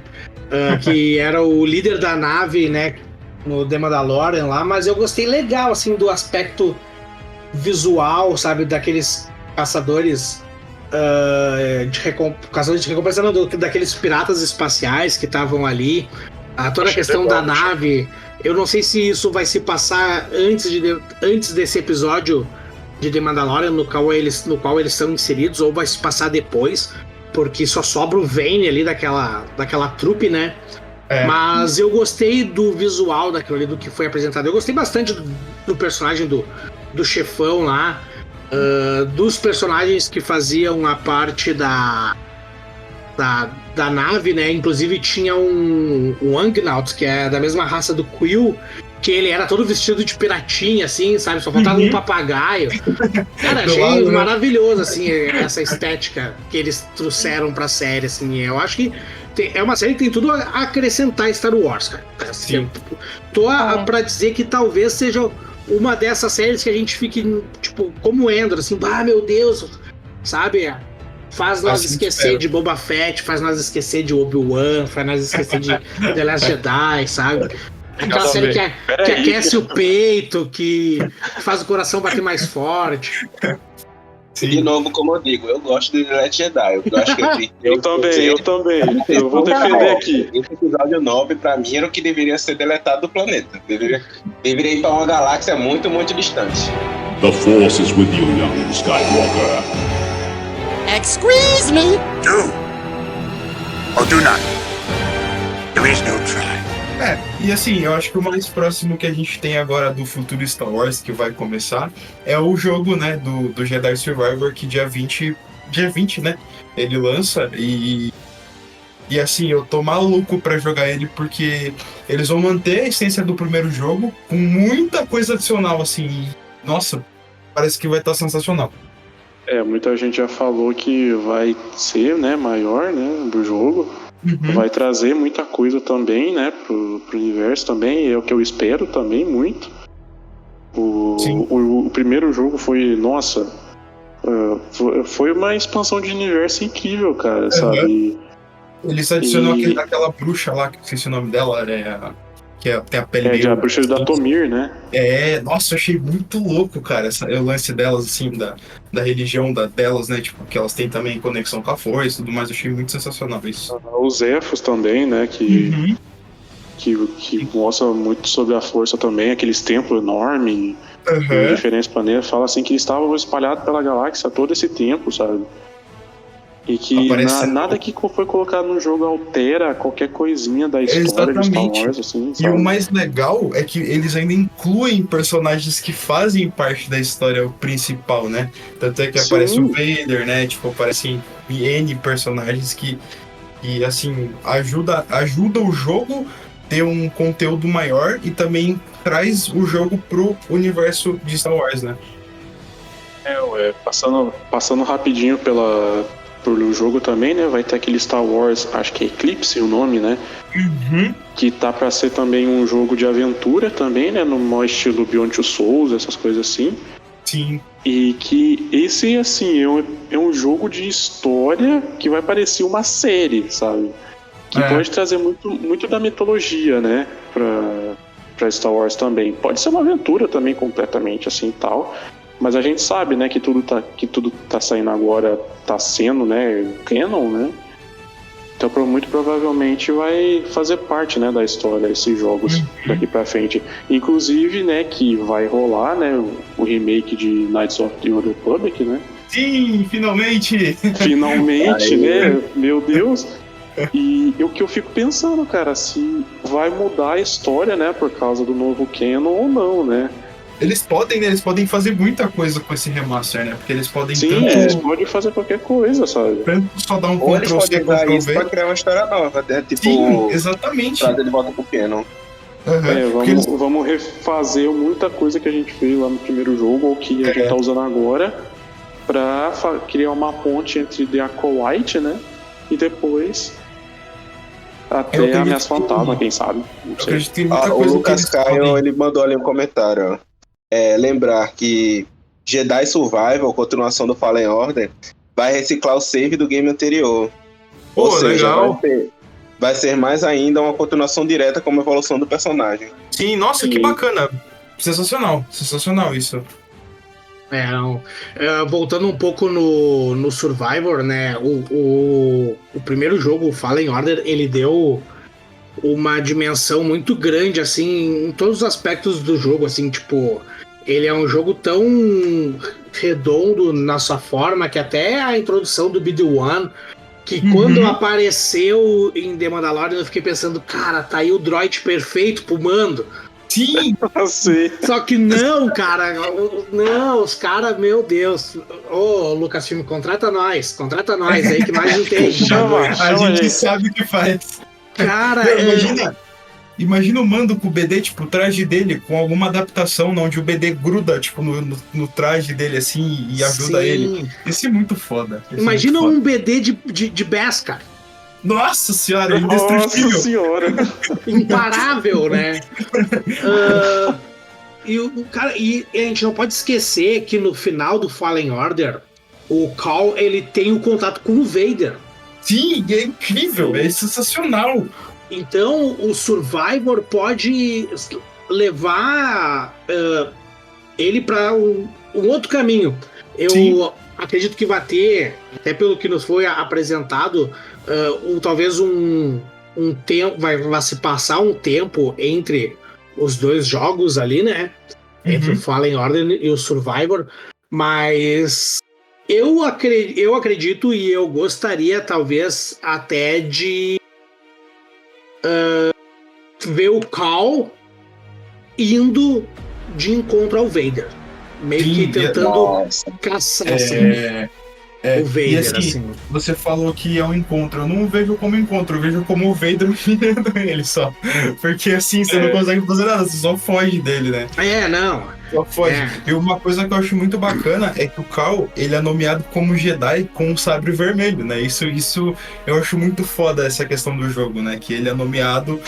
que era o líder da nave, né, no The Mandalorian lá, mas eu gostei legal, assim, do aspecto visual, sabe, daqueles caçadores caçadores de recompensa, não, daqueles piratas espaciais que estavam ali, toda a questão da nave. Eu não sei se isso vai se passar antes desse episódio de The Mandalorian, no qual eles são inseridos, ou vai se passar depois, porque só sobra o Vayne ali daquela trupe, né? Mas eu gostei do visual daquilo ali, do que foi apresentado. Eu gostei bastante do personagem do chefão lá, dos personagens que faziam a parte da nave, né? Inclusive tinha um Ugnaught, que é da mesma raça do Quill, que ele era todo vestido de piratinha, assim, sabe? Só faltava um papagaio. Cara, achei maravilhoso, assim, essa estética que eles trouxeram pra série, assim. Eu acho que é uma série que tem tudo a acrescentar Star Wars, cara. Assim, tô pra dizer que talvez seja uma dessas séries que a gente fique, tipo, como Endor, assim, meu Deus, sabe? Faz nós esquecer de Boba Fett, faz nós esquecer de Obi-Wan, faz nós esquecer de The Last Jedi, sabe? Aquela série que aquece o peito, que faz o coração bater mais forte. Sim. De novo, como eu digo, eu gosto de The Last Jedi. Eu acho que eu também. Eu vou defender aqui. Esse episódio 9, pra mim, era o que deveria ser deletado do planeta. Deveria ir pra uma galáxia muito, muito distante. The Force is with you, young Skywalker. Excuse me. Do or do not. There is no try. E assim, eu acho que o mais próximo que a gente tem agora do futuro Star Wars, que vai começar, é o jogo, né, do Jedi Survivor, que dia 20, né, ele lança, e assim, eu tô maluco pra jogar ele, porque eles vão manter a essência do primeiro jogo, com muita coisa adicional, assim, nossa, parece que vai estar sensacional. Muita gente já falou que vai ser, né, maior, né, do jogo. Vai trazer muita coisa também, né, pro universo também, é o que eu espero também muito. O primeiro jogo foi, nossa, foi uma expansão de universo incrível, cara, sabe? Eles adicionam aquela bruxa lá, que eu esqueci o nome dela, que tem a pele a bruxa da Tomir, né? Nossa, eu achei muito louco, cara, o lance delas, assim, da religião delas, né, tipo, que elas têm também conexão com a força e tudo mais, eu achei muito sensacional isso. Os Elfos também, né, que mostra muito sobre a força também, aqueles templos enormes, em diferentes planetas, fala assim que eles estavam espalhados pela galáxia todo esse tempo, sabe? E que nada que foi colocado no jogo altera qualquer coisinha da história de Star Wars, assim, sabe? E o mais legal é que eles ainda incluem personagens que fazem parte da história principal, né? Tanto é que aparece o Vader, né? Tipo, aparecem N personagens que assim, ajuda o jogo ter um conteúdo maior e também traz o jogo pro universo de Star Wars, né? Passando rapidinho pelo jogo também, né? Vai ter aquele Star Wars, acho que é Eclipse o nome, né? Que tá pra ser também um jogo de aventura também, né? No maior estilo Beyond Two Souls, essas coisas assim. Sim. E que esse, assim, é um jogo de história que vai parecer uma série, sabe? Que pode trazer muito da mitologia, né? Pra Star Wars também. Pode ser uma aventura também, completamente, assim, e tal. Mas a gente sabe, né, que tudo tá saindo agora, tá sendo, né, canon, né? Então muito provavelmente vai fazer parte, né, da história esses jogos daqui pra frente. Inclusive, né, que vai rolar, né, o remake de Knights of the Old Republic, né? Sim, finalmente! Finalmente, né? Meu Deus! E o que eu fico pensando, cara, se vai mudar a história, né, por causa do novo canon ou não, né? Eles podem fazer muita coisa com esse remaster, né? Porque eles podem eles podem fazer qualquer coisa, sabe? Tanto só dar um Ctrl-C, Ctrl-V pra criar uma história nova, né? Tipo, sim, exatamente. Trazer de volta pro canon. Vamos refazer muita coisa que a gente fez lá no primeiro jogo, ou que a gente tá usando agora, pra criar uma ponte entre The Acolyte, né? E depois até Ameaça Fantasma, quem sabe? Não sei. O Lucas Caio, ele mandou ali um comentário. Lembrar que Jedi Survival, continuação do Fallen Order, vai reciclar o save do game anterior. Ou seja, legal. Vai ser mais ainda uma continuação direta como evolução do personagem. Sim, nossa, que bacana. Sensacional isso. Voltando um pouco no Survivor, né? O primeiro jogo, o Fallen Order, ele deu uma dimensão muito grande, assim, em todos os aspectos do jogo, assim, tipo, ele é um jogo tão redondo na sua forma que até a introdução do BD-1, que quando apareceu em The Mandalorian, eu fiquei pensando, cara, tá aí o droid perfeito pro mando. Sim! Só que não, cara. Não, os caras, meu Deus. Ô, Lucasfilm, contrata nós aí que nós entendemos. A gente sabe o que faz. Cara, imagina o Mando com o BD, tipo, o traje dele, com alguma adaptação, onde o BD gruda, tipo, no traje dele, assim, e ajuda ele. Isso é muito foda. Imagina um BD de Bass, cara. Nossa senhora, indestrutível. Nossa senhora. Imparável, né? E a gente não pode esquecer que no final do Fallen Order, o Cal, ele tem o contato com o Vader. Sim, é incrível, é sensacional. Então, o Survivor pode levar ele para um outro caminho. Eu acredito que vai ter, até pelo que nos foi apresentado, talvez um tempo, vai se passar um tempo entre os dois jogos ali, né? Entre o Fallen Order e o Survivor, mas eu acredito e eu gostaria talvez até de ver o Cal indo de encontro ao Vader, meio que tentando caçar o Vader, e assim. Você falou que é um encontro, eu não vejo como encontro, eu vejo como o Vader mirando ele só, porque assim, você não consegue fazer nada, você só foge dele, né? Só foge. E uma coisa que eu acho muito bacana é que o Cal, ele é nomeado como Jedi com um sabre vermelho, né? Isso eu acho muito foda, essa questão do jogo, né? Que ele é nomeado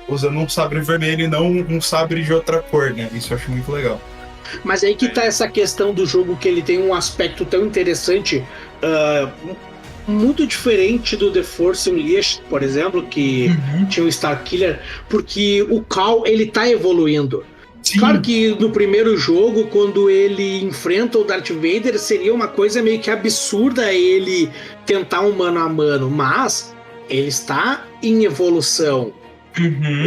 usando um sabre vermelho e não um sabre de outra cor, né? Isso eu acho muito legal. Mas aí que tá essa questão do jogo, que ele tem um aspecto tão interessante, muito diferente do The Force Unleashed, por exemplo, que tinha o Starkiller, porque o Cal, ele tá evoluindo. Sim. Claro que no primeiro jogo, quando ele enfrenta o Darth Vader, seria uma coisa meio que absurda ele tentar um mano a mano, mas ele está em evolução.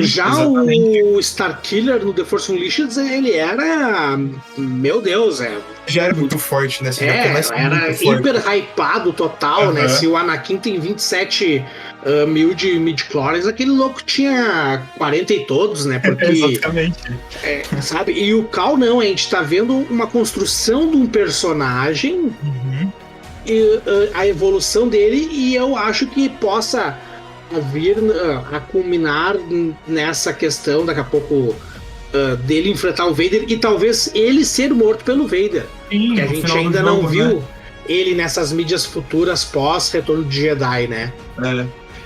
Já exatamente. O Starkiller no The Force Unleashed, ele era... Meu Deus, já era muito forte, né? Era hiper hypado total, né? Se o Anakin tem 27 mil de midi-chlorians, aquele louco tinha 40 e todos, né? Porque, exatamente. Sabe? E o Cal não, a gente tá vendo uma construção de um personagem, e, a evolução dele, e eu acho que possa vir a culminar nessa questão daqui a pouco dele enfrentar o Vader e talvez ele ser morto pelo Vader. Sim, que a gente ainda não viu ele nessas mídias futuras pós Retorno de Jedi, né?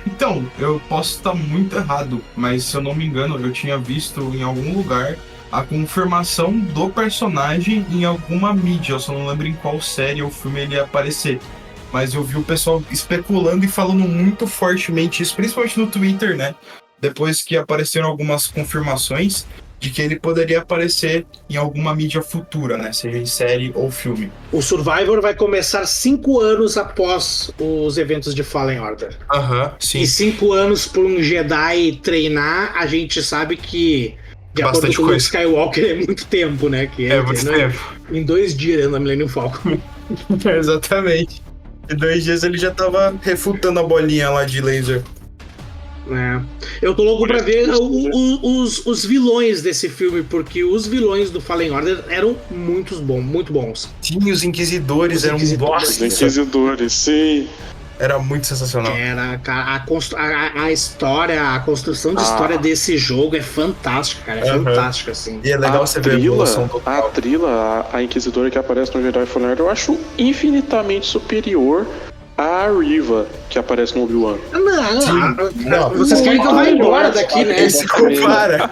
Então, eu posso estar muito errado, mas se eu não me engano, eu tinha visto em algum lugar a confirmação do personagem em alguma mídia, eu só não lembro em qual série ou filme ele ia aparecer. Mas eu vi o pessoal especulando e falando muito fortemente isso, principalmente no Twitter, né? Depois que apareceram algumas confirmações de que ele poderia aparecer em alguma mídia futura, né? Seja em série ou filme. O Survivor vai começar 5 anos após os eventos de Fallen Order. Sim. E 5 anos por um Jedi treinar, a gente sabe que, de acordo com o Luke Skywalker, é muito tempo, né? Que muito tempo. Em 2 dias na Millennium Falcon. Exatamente. Em 2 dias ele já tava refutando a bolinha lá de laser. Eu tô louco pra ver os vilões desse filme, porque os vilões do Fallen Order eram muito bons. Sim, os Inquisidores eram Os Inquisidores, sim. Era muito sensacional. Era, cara, a história, a construção de história desse jogo é fantástica, cara. É fantástica, assim. E é legal você ver a evolução total. A Trilla, a Inquisidora que aparece no Jedi Fallen Order, eu acho infinitamente superior à Riva que aparece no Obi-Wan. Não, vocês querem que eu vá embora daqui, né? Se compara.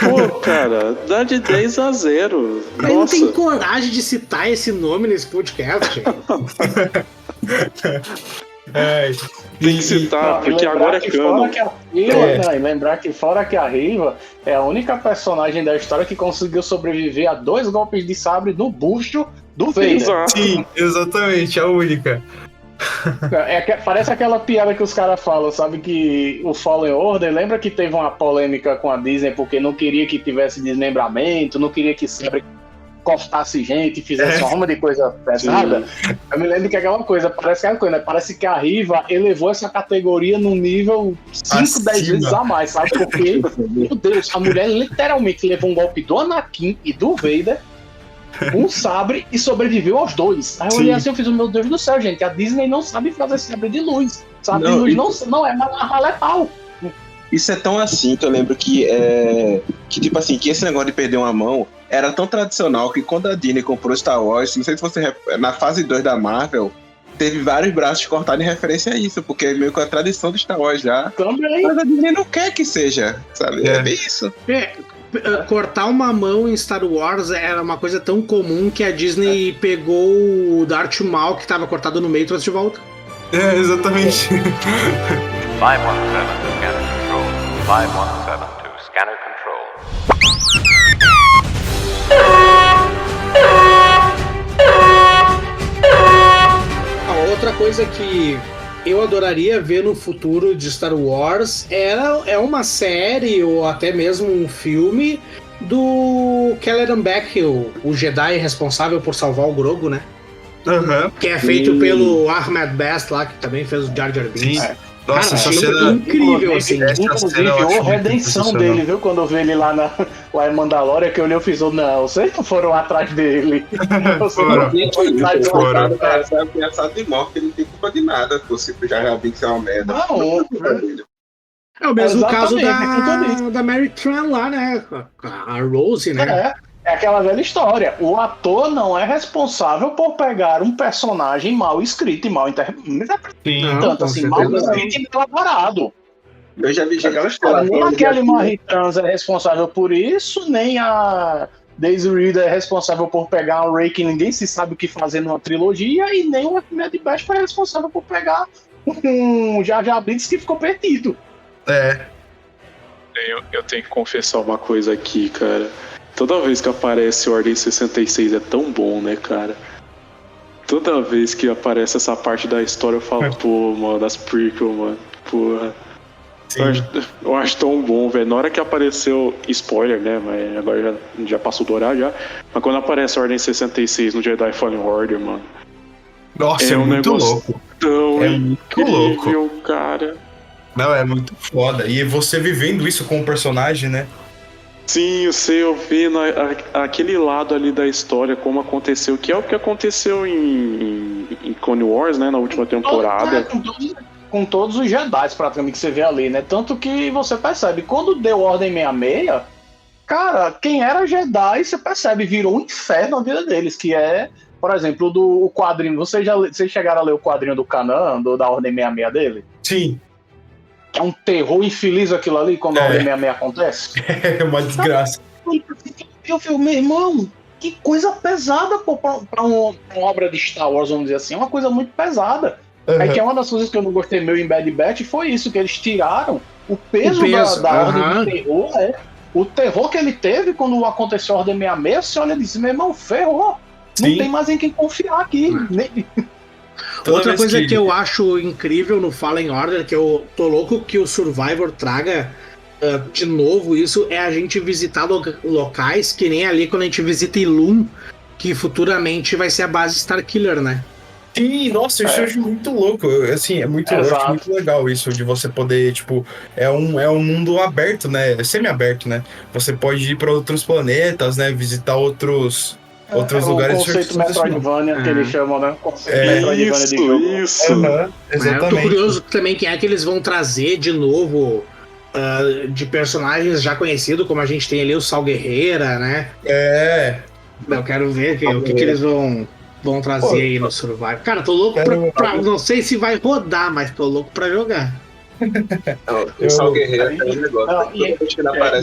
Pô, cara, dá de 10-0. Ele não tem coragem de citar esse nome nesse podcast. Tem que citar, porque agora é canon. E lembrar que fora que a Riva é a única personagem da história que conseguiu sobreviver a 2 golpes de sabre no bucho do Vader. Exato. Sim, exatamente, a única. Parece aquela piada que os caras falam, sabe, que o Fallen Order, lembra que teve uma polêmica com a Disney porque não queria que tivesse desmembramento, não queria que sabre cortasse gente, fizesse uma ruma de coisa pesada. Sim. Eu me lembro que aquela coisa, parece que a Riva elevou essa categoria num nível 5, 10 vezes a mais, sabe? Porque, meu Deus, a mulher literalmente levou um golpe do Anakin e do Vader, um sabre, e sobreviveu aos 2. Aí eu olhei assim e fiz, meu Deus do céu, gente, a Disney não sabe fazer sabre de luz. Sabre de luz não é letal. Isso é tão assim que eu lembro que tipo assim, que esse negócio de perder uma mão era tão tradicional que quando a Disney comprou Star Wars, não sei se você na fase 2 da Marvel, teve vários braços cortados em referência a isso, porque é meio que a tradição do Star Wars já. Também. Mas a Disney não quer que seja, sabe? É bem isso. Cortar uma mão em Star Wars era uma coisa tão comum que a Disney pegou o Darth Maul que estava cortado no meio e trouxe de volta. Exatamente. 517 to scanner control. 517 to scanner control. Outra coisa que eu adoraria ver no futuro de Star Wars é uma série ou até mesmo um filme do Kelleran Beck, o Jedi responsável por salvar o Grogu, né? Que é feito pelo Ahmed Best lá, que também fez o Jar Jar Binks. Nossa, cara, essa cena incrível, assim. Inclusive, a redenção dele, viu? Quando eu vi ele lá em Mandalorian, que eu olhei e fiz, não, vocês não foram atrás dele. Foram. Essa ameaçada de morte, ele não tem culpa de nada, se o Jar Jar Binks é uma merda. Não, é o mesmo caso da Mary Tran lá, né? A Rose, né? É aquela velha história. O ator não é responsável por pegar um personagem mal escrito e mal interpretado. Tanto assim, mal escrito e elaborado. Eu já vi aquela história. Nem a Kelly Marie Trans é responsável por isso, nem a Daisy Ridley é responsável por pegar um Rey que ninguém se sabe o que fazer numa trilogia, e nem o Ahmed Best foi responsável por pegar um Jar Jar Binks que ficou perdido. Eu tenho que confessar uma coisa aqui, cara. Toda vez que aparece Ordem 66 é tão bom, né, cara? Toda vez que aparece essa parte da história eu falo, pô, mano, das prequel, mano, porra. Eu acho tão bom, velho. Na hora que apareceu, spoiler, né, mas agora já passou do horário já. Mas quando aparece Ordem 66 no Jedi Fallen Order, mano. Nossa, é um muito louco. Tão incrível, muito louco, cara. Não, é muito foda. E você vivendo isso com o personagem, né? Sim, eu vendo aquele lado ali da história, como aconteceu, que é o que aconteceu em Clone Wars, né, na última temporada. Com todos os Jedi, praticamente, que você vê ali, né? Tanto que você percebe, quando deu Ordem 66, cara, quem era Jedi, você percebe, virou um inferno na vida deles, que é, por exemplo, o quadrinho. Vocês chegaram a ler o quadrinho do Kanan, da Ordem 66 dele? Sim. É um terror infeliz aquilo ali quando a Ordem 66 acontece. É uma desgraça. Eu vi, meu irmão, que coisa pesada pra uma obra de Star Wars, vamos dizer assim. É uma coisa muito pesada. Aí que é uma das coisas que eu não gostei meu em Bad Batch foi isso, que eles tiraram o peso. Da Ordem do terror. O terror que ele teve quando aconteceu a Ordem 66, você olha e diz, meu irmão, ferrou. Não tem mais em quem confiar aqui. Outra coisa que eu acho incrível no Fallen Order, que eu tô louco que o Survivor traga de novo isso, é a gente visitar locais que nem ali quando a gente visita Ilum, que futuramente vai ser a base Starkiller, né? Sim, nossa, isso eu acho muito louco. Assim, eu acho muito legal isso, de você poder, tipo, é um mundo aberto, né? Semi-aberto, né? Você pode ir para outros planetas, né? Visitar outros outros lugares... O conceito Metroidvania que eles chamam, né? Conceito Metroidvania de jogo. Isso. Exatamente. Eu tô curioso também quem é que eles vão trazer de novo de personagens já conhecidos, como a gente tem ali o Sal Guerreira, né? Eu quero ver o que eles vão trazer aí no Survival. Cara, tô louco pra... Não sei se vai rodar, mas tô louco pra jogar. O Sal Guerreiro é um negócio. E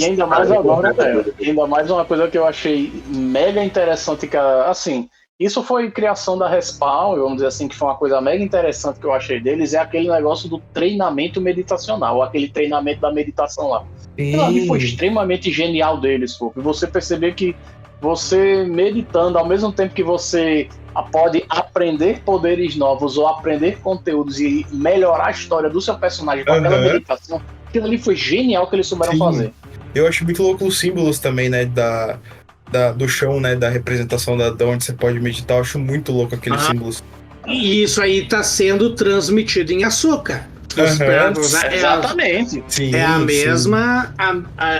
ainda mais agora, ainda mais uma coisa que eu achei mega interessante, que assim, isso foi criação da Respawn, vamos dizer assim, que foi uma coisa mega interessante que eu achei deles, é aquele negócio do treinamento meditacional, aquele treinamento da meditação lá. Aquilo ali foi extremamente genial deles, pô. E você perceber que você meditando, ao mesmo tempo que você pode aprender poderes novos ou aprender conteúdos e melhorar a história do seu personagem com aquela meditação, aquilo ali foi genial que eles souberam fazer. Eu acho muito louco os símbolos também, né, do chão, né, da representação de onde você pode meditar. Eu acho muito louco aqueles símbolos. E isso aí tá sendo transmitido em Ahsoka. Exatamente. É a mesma.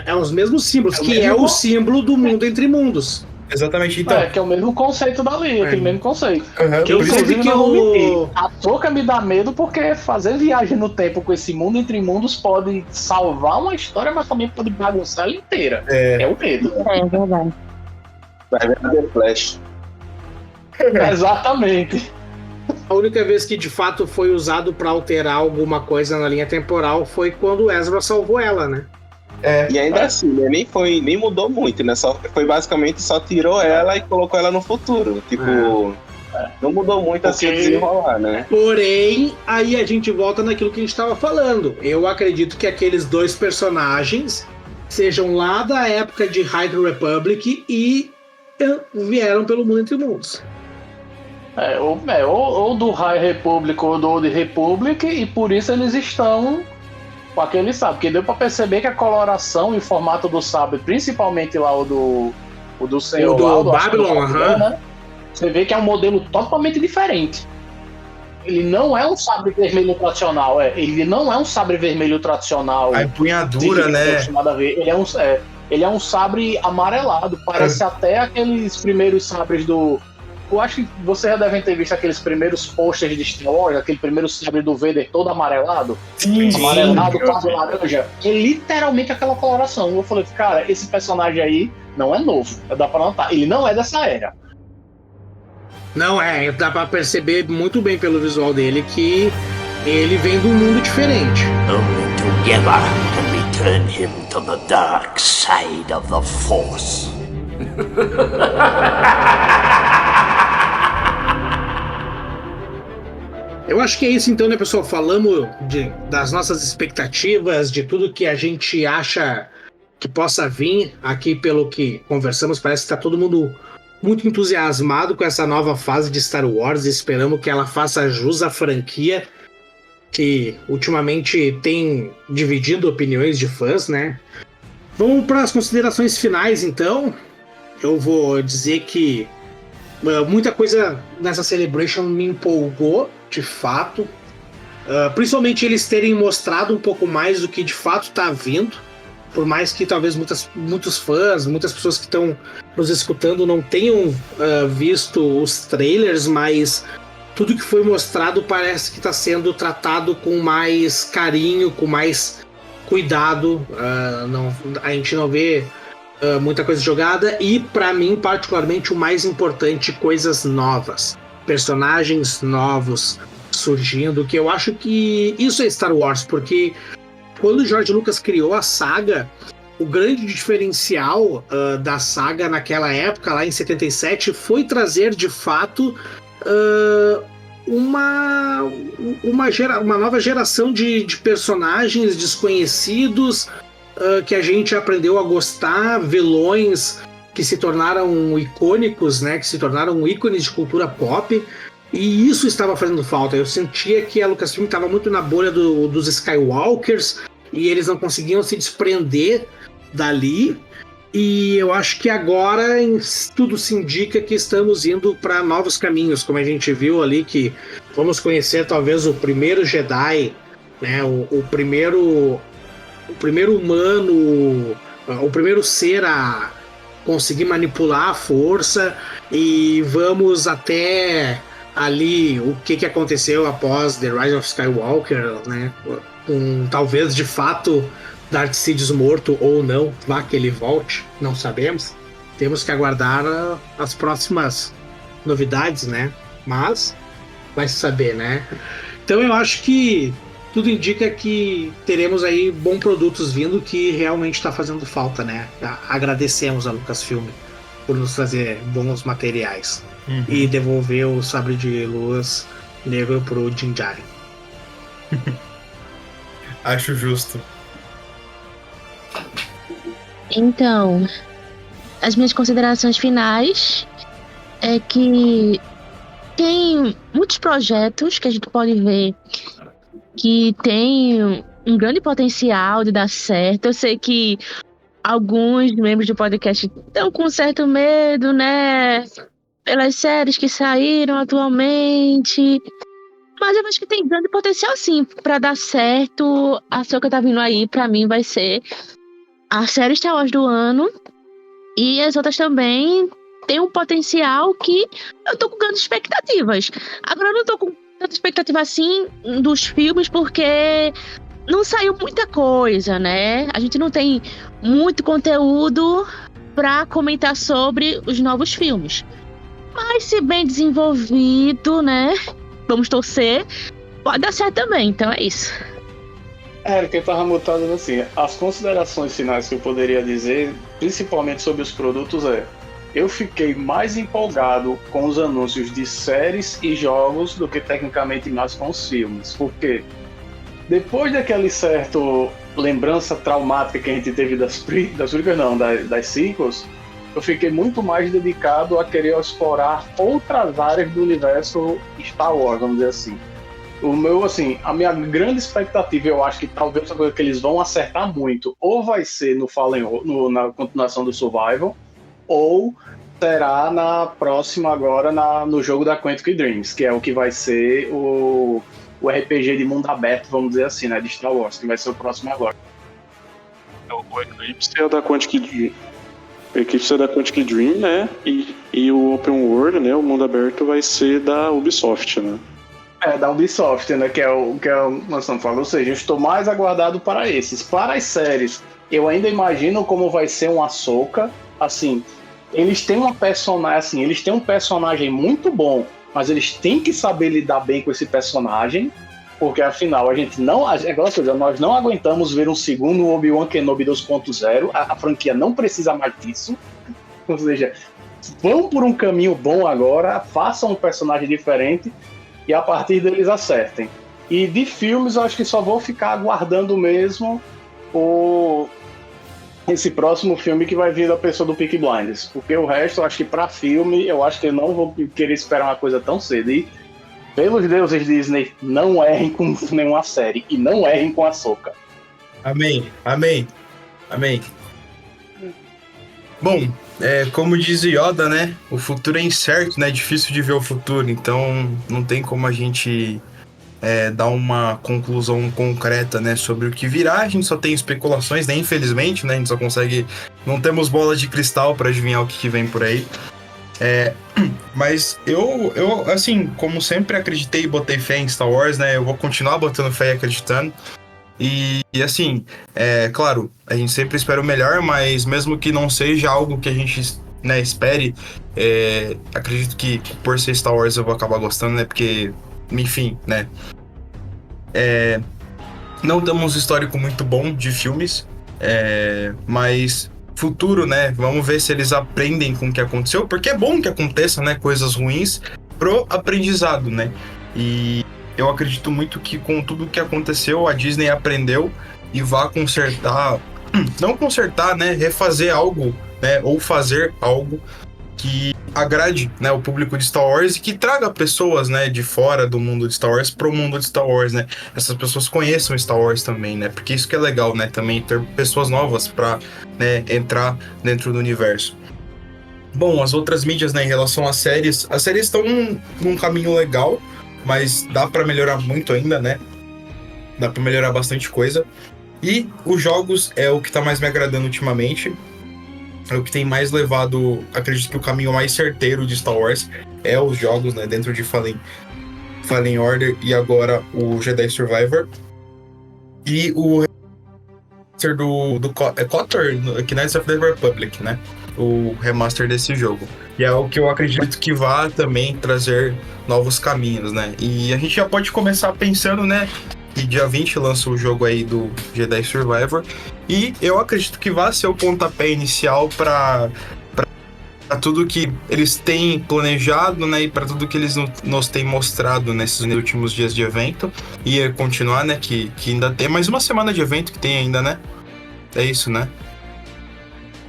É os mesmos símbolos, que é o símbolo do mundo entre mundos. Exatamente, então. Que é o mesmo conceito dali, aquele mesmo conceito. Que inclusive que a Ahsoka me dá medo porque fazer viagem no tempo com esse mundo entre mundos pode salvar uma história, mas também pode bagunçar ela inteira. É o medo. É verdade. Vai ver The Flash. Exatamente. A única vez que de fato foi usado pra alterar alguma coisa na linha temporal foi quando o Ezra salvou ela, né? E ainda assim, né? Nem mudou muito, né? Foi basicamente só tirou ela e colocou ela no futuro. Tipo, não mudou muito assim o desenrolar, né? Porém, aí a gente volta naquilo que a gente estava falando. Eu acredito que aqueles dois personagens sejam lá da época de High Republic e vieram pelo mundo entre mundos. Ou do High Republic ou do Old Republic, e por isso eles estão com aquele sabre. Porque deu pra perceber que a coloração e o formato do sabre, principalmente lá o do Senhor, o do Babylon, né? Você vê que é um modelo totalmente diferente. Ele não é um sabre vermelho tradicional, ele não é um sabre vermelho tradicional. A empunhadura, né? Ele é um sabre amarelado, parece até aqueles primeiros sabres do... Eu acho que vocês já devem ter visto aqueles primeiros posters de Star Wars, aquele primeiro sabre do Vader todo amarelado. Amarelado, quase laranja. É literalmente aquela coloração. Eu falei, cara, esse personagem aí não é novo. Dá pra notar. Ele não é dessa era. Não dá pra perceber muito bem pelo visual dele que ele vem de um mundo diferente. Only together can we turn him to the dark side of the Force. Eu acho que é isso então, né, pessoal? Falamos das nossas expectativas, de tudo que a gente acha que possa vir aqui pelo que conversamos. Parece que tá todo mundo muito entusiasmado com essa nova fase de Star Wars. Esperamos que ela faça jus à franquia, que ultimamente tem dividido opiniões de fãs, né? Vamos para as considerações finais, então. Eu vou dizer que muita coisa nessa Celebration me empolgou, de fato. Principalmente eles terem mostrado um pouco mais do que de fato está vindo. Por mais que talvez muitos fãs, muitas pessoas que estão nos escutando não tenham visto os trailers, mas tudo que foi mostrado parece que está sendo tratado com mais carinho, com mais cuidado. A gente não vê muita coisa jogada e, para mim, particularmente, o mais importante, coisas novas. Personagens novos surgindo, que eu acho que isso é Star Wars, porque quando o George Lucas criou a saga, o grande diferencial da saga naquela época, lá em 77, foi trazer, de fato, uma nova geração de personagens desconhecidos que a gente aprendeu a gostar, vilões que se tornaram icônicos, né, que se tornaram ícones de cultura pop, e isso estava fazendo falta. Eu sentia que a Lucasfilm estava muito na bolha dos Skywalkers e eles não conseguiam se desprender dali, e eu acho que agora tudo se indica que estamos indo para novos caminhos, como a gente viu ali, que vamos conhecer talvez o primeiro Jedi, né, o primeiro humano, o primeiro ser a conseguir manipular a força e vamos até ali o que aconteceu após The Rise of Skywalker, né? Com talvez de fato Darth Sidious morto ou não, vá que ele volte, não sabemos. Temos que aguardar as próximas novidades, né? Mas vai se saber, né? Então eu acho que tudo indica que teremos aí bons produtos vindo que realmente está fazendo falta, né? Agradecemos a Lucasfilm por nos trazer bons materiais e devolver o sabre de luz negro pro Din Djarin. Acho justo. Então, as minhas considerações finais é que tem muitos projetos que a gente pode ver que tem um grande potencial de dar certo. Eu sei que alguns membros do podcast estão com certo medo, né? Pelas séries que saíram atualmente. Mas eu acho que tem grande potencial, sim, pra dar certo. A Ahsoka tá vindo aí, pra mim, vai ser a série Star Wars do ano. E as outras também têm um potencial que eu tô com grandes expectativas. Agora eu não tô com tanta expectativa assim dos filmes, porque não saiu muita coisa, né? A gente não tem muito conteúdo pra comentar sobre os novos filmes. Mas se bem desenvolvido, né? Vamos torcer. Pode dar certo também, então é isso. Quem tava mutado assim, as considerações finais que eu poderia dizer, principalmente sobre os produtos, eu fiquei mais empolgado com os anúncios de séries e jogos do que tecnicamente mais com os filmes. Porque depois daquele certo lembrança traumática que a gente teve das sequels, eu fiquei muito mais dedicado a querer explorar outras áreas do universo Star Wars, vamos dizer assim. A minha grande expectativa, eu acho que talvez a coisa que eles vão acertar muito, ou vai ser na continuação do Survival, ou será na próxima agora no jogo da Quantic Dreams, que é o que vai ser o RPG de mundo aberto, vamos dizer assim, né, de Star Wars, que vai ser o próximo agora. O Eclipse é da Quantic Dream. O Eclipse é da Quantic Dream, né? E o Open World, né? O mundo aberto vai ser da Ubisoft, né? Da Ubisoft, né? Que é o nós estamos falando. Ou seja, eu estou mais aguardado para esses. Para as séries, eu ainda imagino como vai ser um Ahsoka. Assim, eles têm um personagem muito bom, mas eles têm que saber lidar bem com esse personagem, porque afinal nós não aguentamos ver um segundo Obi-Wan Kenobi 2.0. A franquia não precisa mais disso. Ou seja, vão por um caminho bom agora, façam um personagem diferente e a partir deles acertem. E de filmes eu acho que só vou ficar aguardando mesmo esse próximo filme que vai vir da pessoa do Peaky Blinders, porque o resto eu acho que pra filme eu acho que eu não vou querer esperar uma coisa tão cedo. E pelos deuses Disney, não errem com nenhuma série e não errem com a Ahsoka. Amém. Bom, como diz Yoda, né? O futuro é incerto, né? É difícil de ver o futuro, então não tem como a gente dar uma conclusão concreta, né, sobre o que virá. A gente só tem especulações, né? Infelizmente, né? A gente só consegue... Não temos bola de cristal para adivinhar o que vem por aí. Mas eu, assim, como sempre acreditei e botei fé em Star Wars, né? Eu vou continuar botando fé e acreditando. E assim, claro, a gente sempre espera o melhor, mas mesmo que não seja algo que a gente, né, espere, acredito que por ser Star Wars eu vou acabar gostando, né? Porque, enfim, né? Não temos um histórico muito bom de filmes, mas futuro, né? Vamos ver se eles aprendem com o que aconteceu, porque é bom que aconteça, né? Coisas ruins pro aprendizado, né? E eu acredito muito que com tudo que aconteceu, a Disney aprendeu e vai consertar, não consertar, né? Refazer algo, né? Ou fazer algo que agrade, né, o público de Star Wars e que traga pessoas, né, de fora do mundo de Star Wars pro mundo de Star Wars, né? Essas pessoas conheçam Star Wars também, né? Porque isso que é legal, né? Também ter pessoas novas pra, né, entrar dentro do universo. Bom, as outras mídias, né, em relação às séries estão num caminho legal, mas dá pra melhorar muito ainda, né? Dá pra melhorar bastante coisa. E os jogos é o que tá mais me agradando ultimamente. é o que tem mais levado, acredito que o caminho mais certeiro de Star Wars é os jogos, né, dentro de Fallen Order e agora o Jedi Survivor. E o remaster do KOTOR, Knights of the Republic, né? O remaster desse jogo. E é o que eu acredito que vai também trazer novos caminhos, né? E a gente já pode começar pensando, né? Que dia 20 lança o jogo aí do Jedi Survivor. E eu acredito que vai ser o pontapé inicial para tudo que eles têm planejado, né? E para tudo que eles nos têm mostrado nesses últimos dias de evento. E continuar, né? Que ainda tem mais uma semana de evento que tem ainda, né? É isso, né?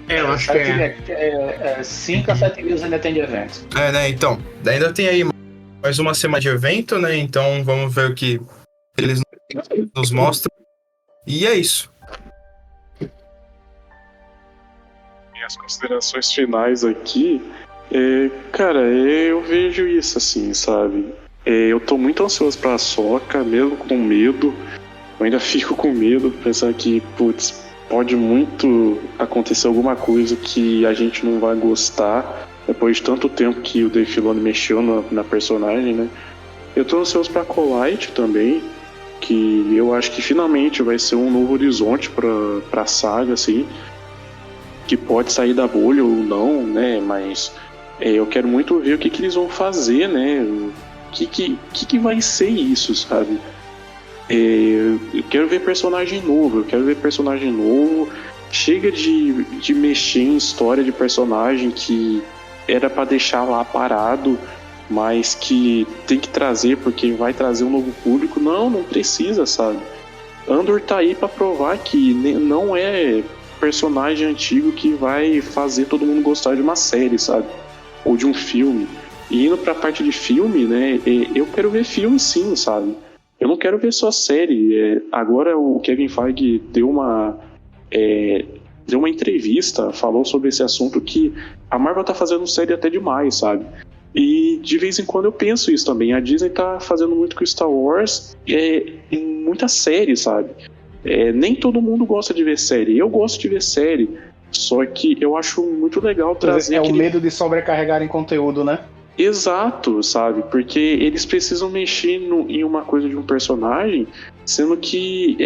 Eu acho que é 5 a 7 dias ainda tem de evento. Né? Então, ainda tem aí mais uma semana de evento, né? Então vamos ver o que eles nos mostram. E é isso. Minhas considerações finais aqui, cara, eu vejo isso assim, sabe? Eu tô muito ansioso pra Ahsoka, mesmo com medo. Eu ainda fico com medo, pensando que, putz, pode muito acontecer alguma coisa que a gente não vai gostar depois de tanto tempo que o Dave Filoni mexeu na personagem, né? Eu tô ansioso pra Acolyte também, que eu acho que finalmente vai ser um novo horizonte pra saga, assim, que pode sair da bolha ou não, né? Mas eu quero muito ver o que eles vão fazer, né? O que vai ser isso, sabe? Eu quero ver personagem novo, Chega de mexer em história de personagem que era pra deixar lá parado, mas que tem que trazer porque vai trazer um novo público. Não precisa, sabe? Andor tá aí pra provar que não é personagem antigo que vai fazer todo mundo gostar de uma série, sabe? Ou de um filme. E indo pra parte de filme, né? Eu quero ver filme sim, sabe? Eu não quero ver só série. Agora o Kevin Feige deu uma entrevista, falou sobre esse assunto, que a Marvel tá fazendo série até demais, sabe? E de vez em quando eu penso isso também. A Disney tá fazendo muito com Star Wars em muita série, sabe? Nem todo mundo gosta de ver série. Eu gosto de ver série, só que eu acho muito legal trazer o medo de sobrecarregar em conteúdo, né? Exato, sabe? Porque eles precisam mexer em uma coisa de um personagem, sendo que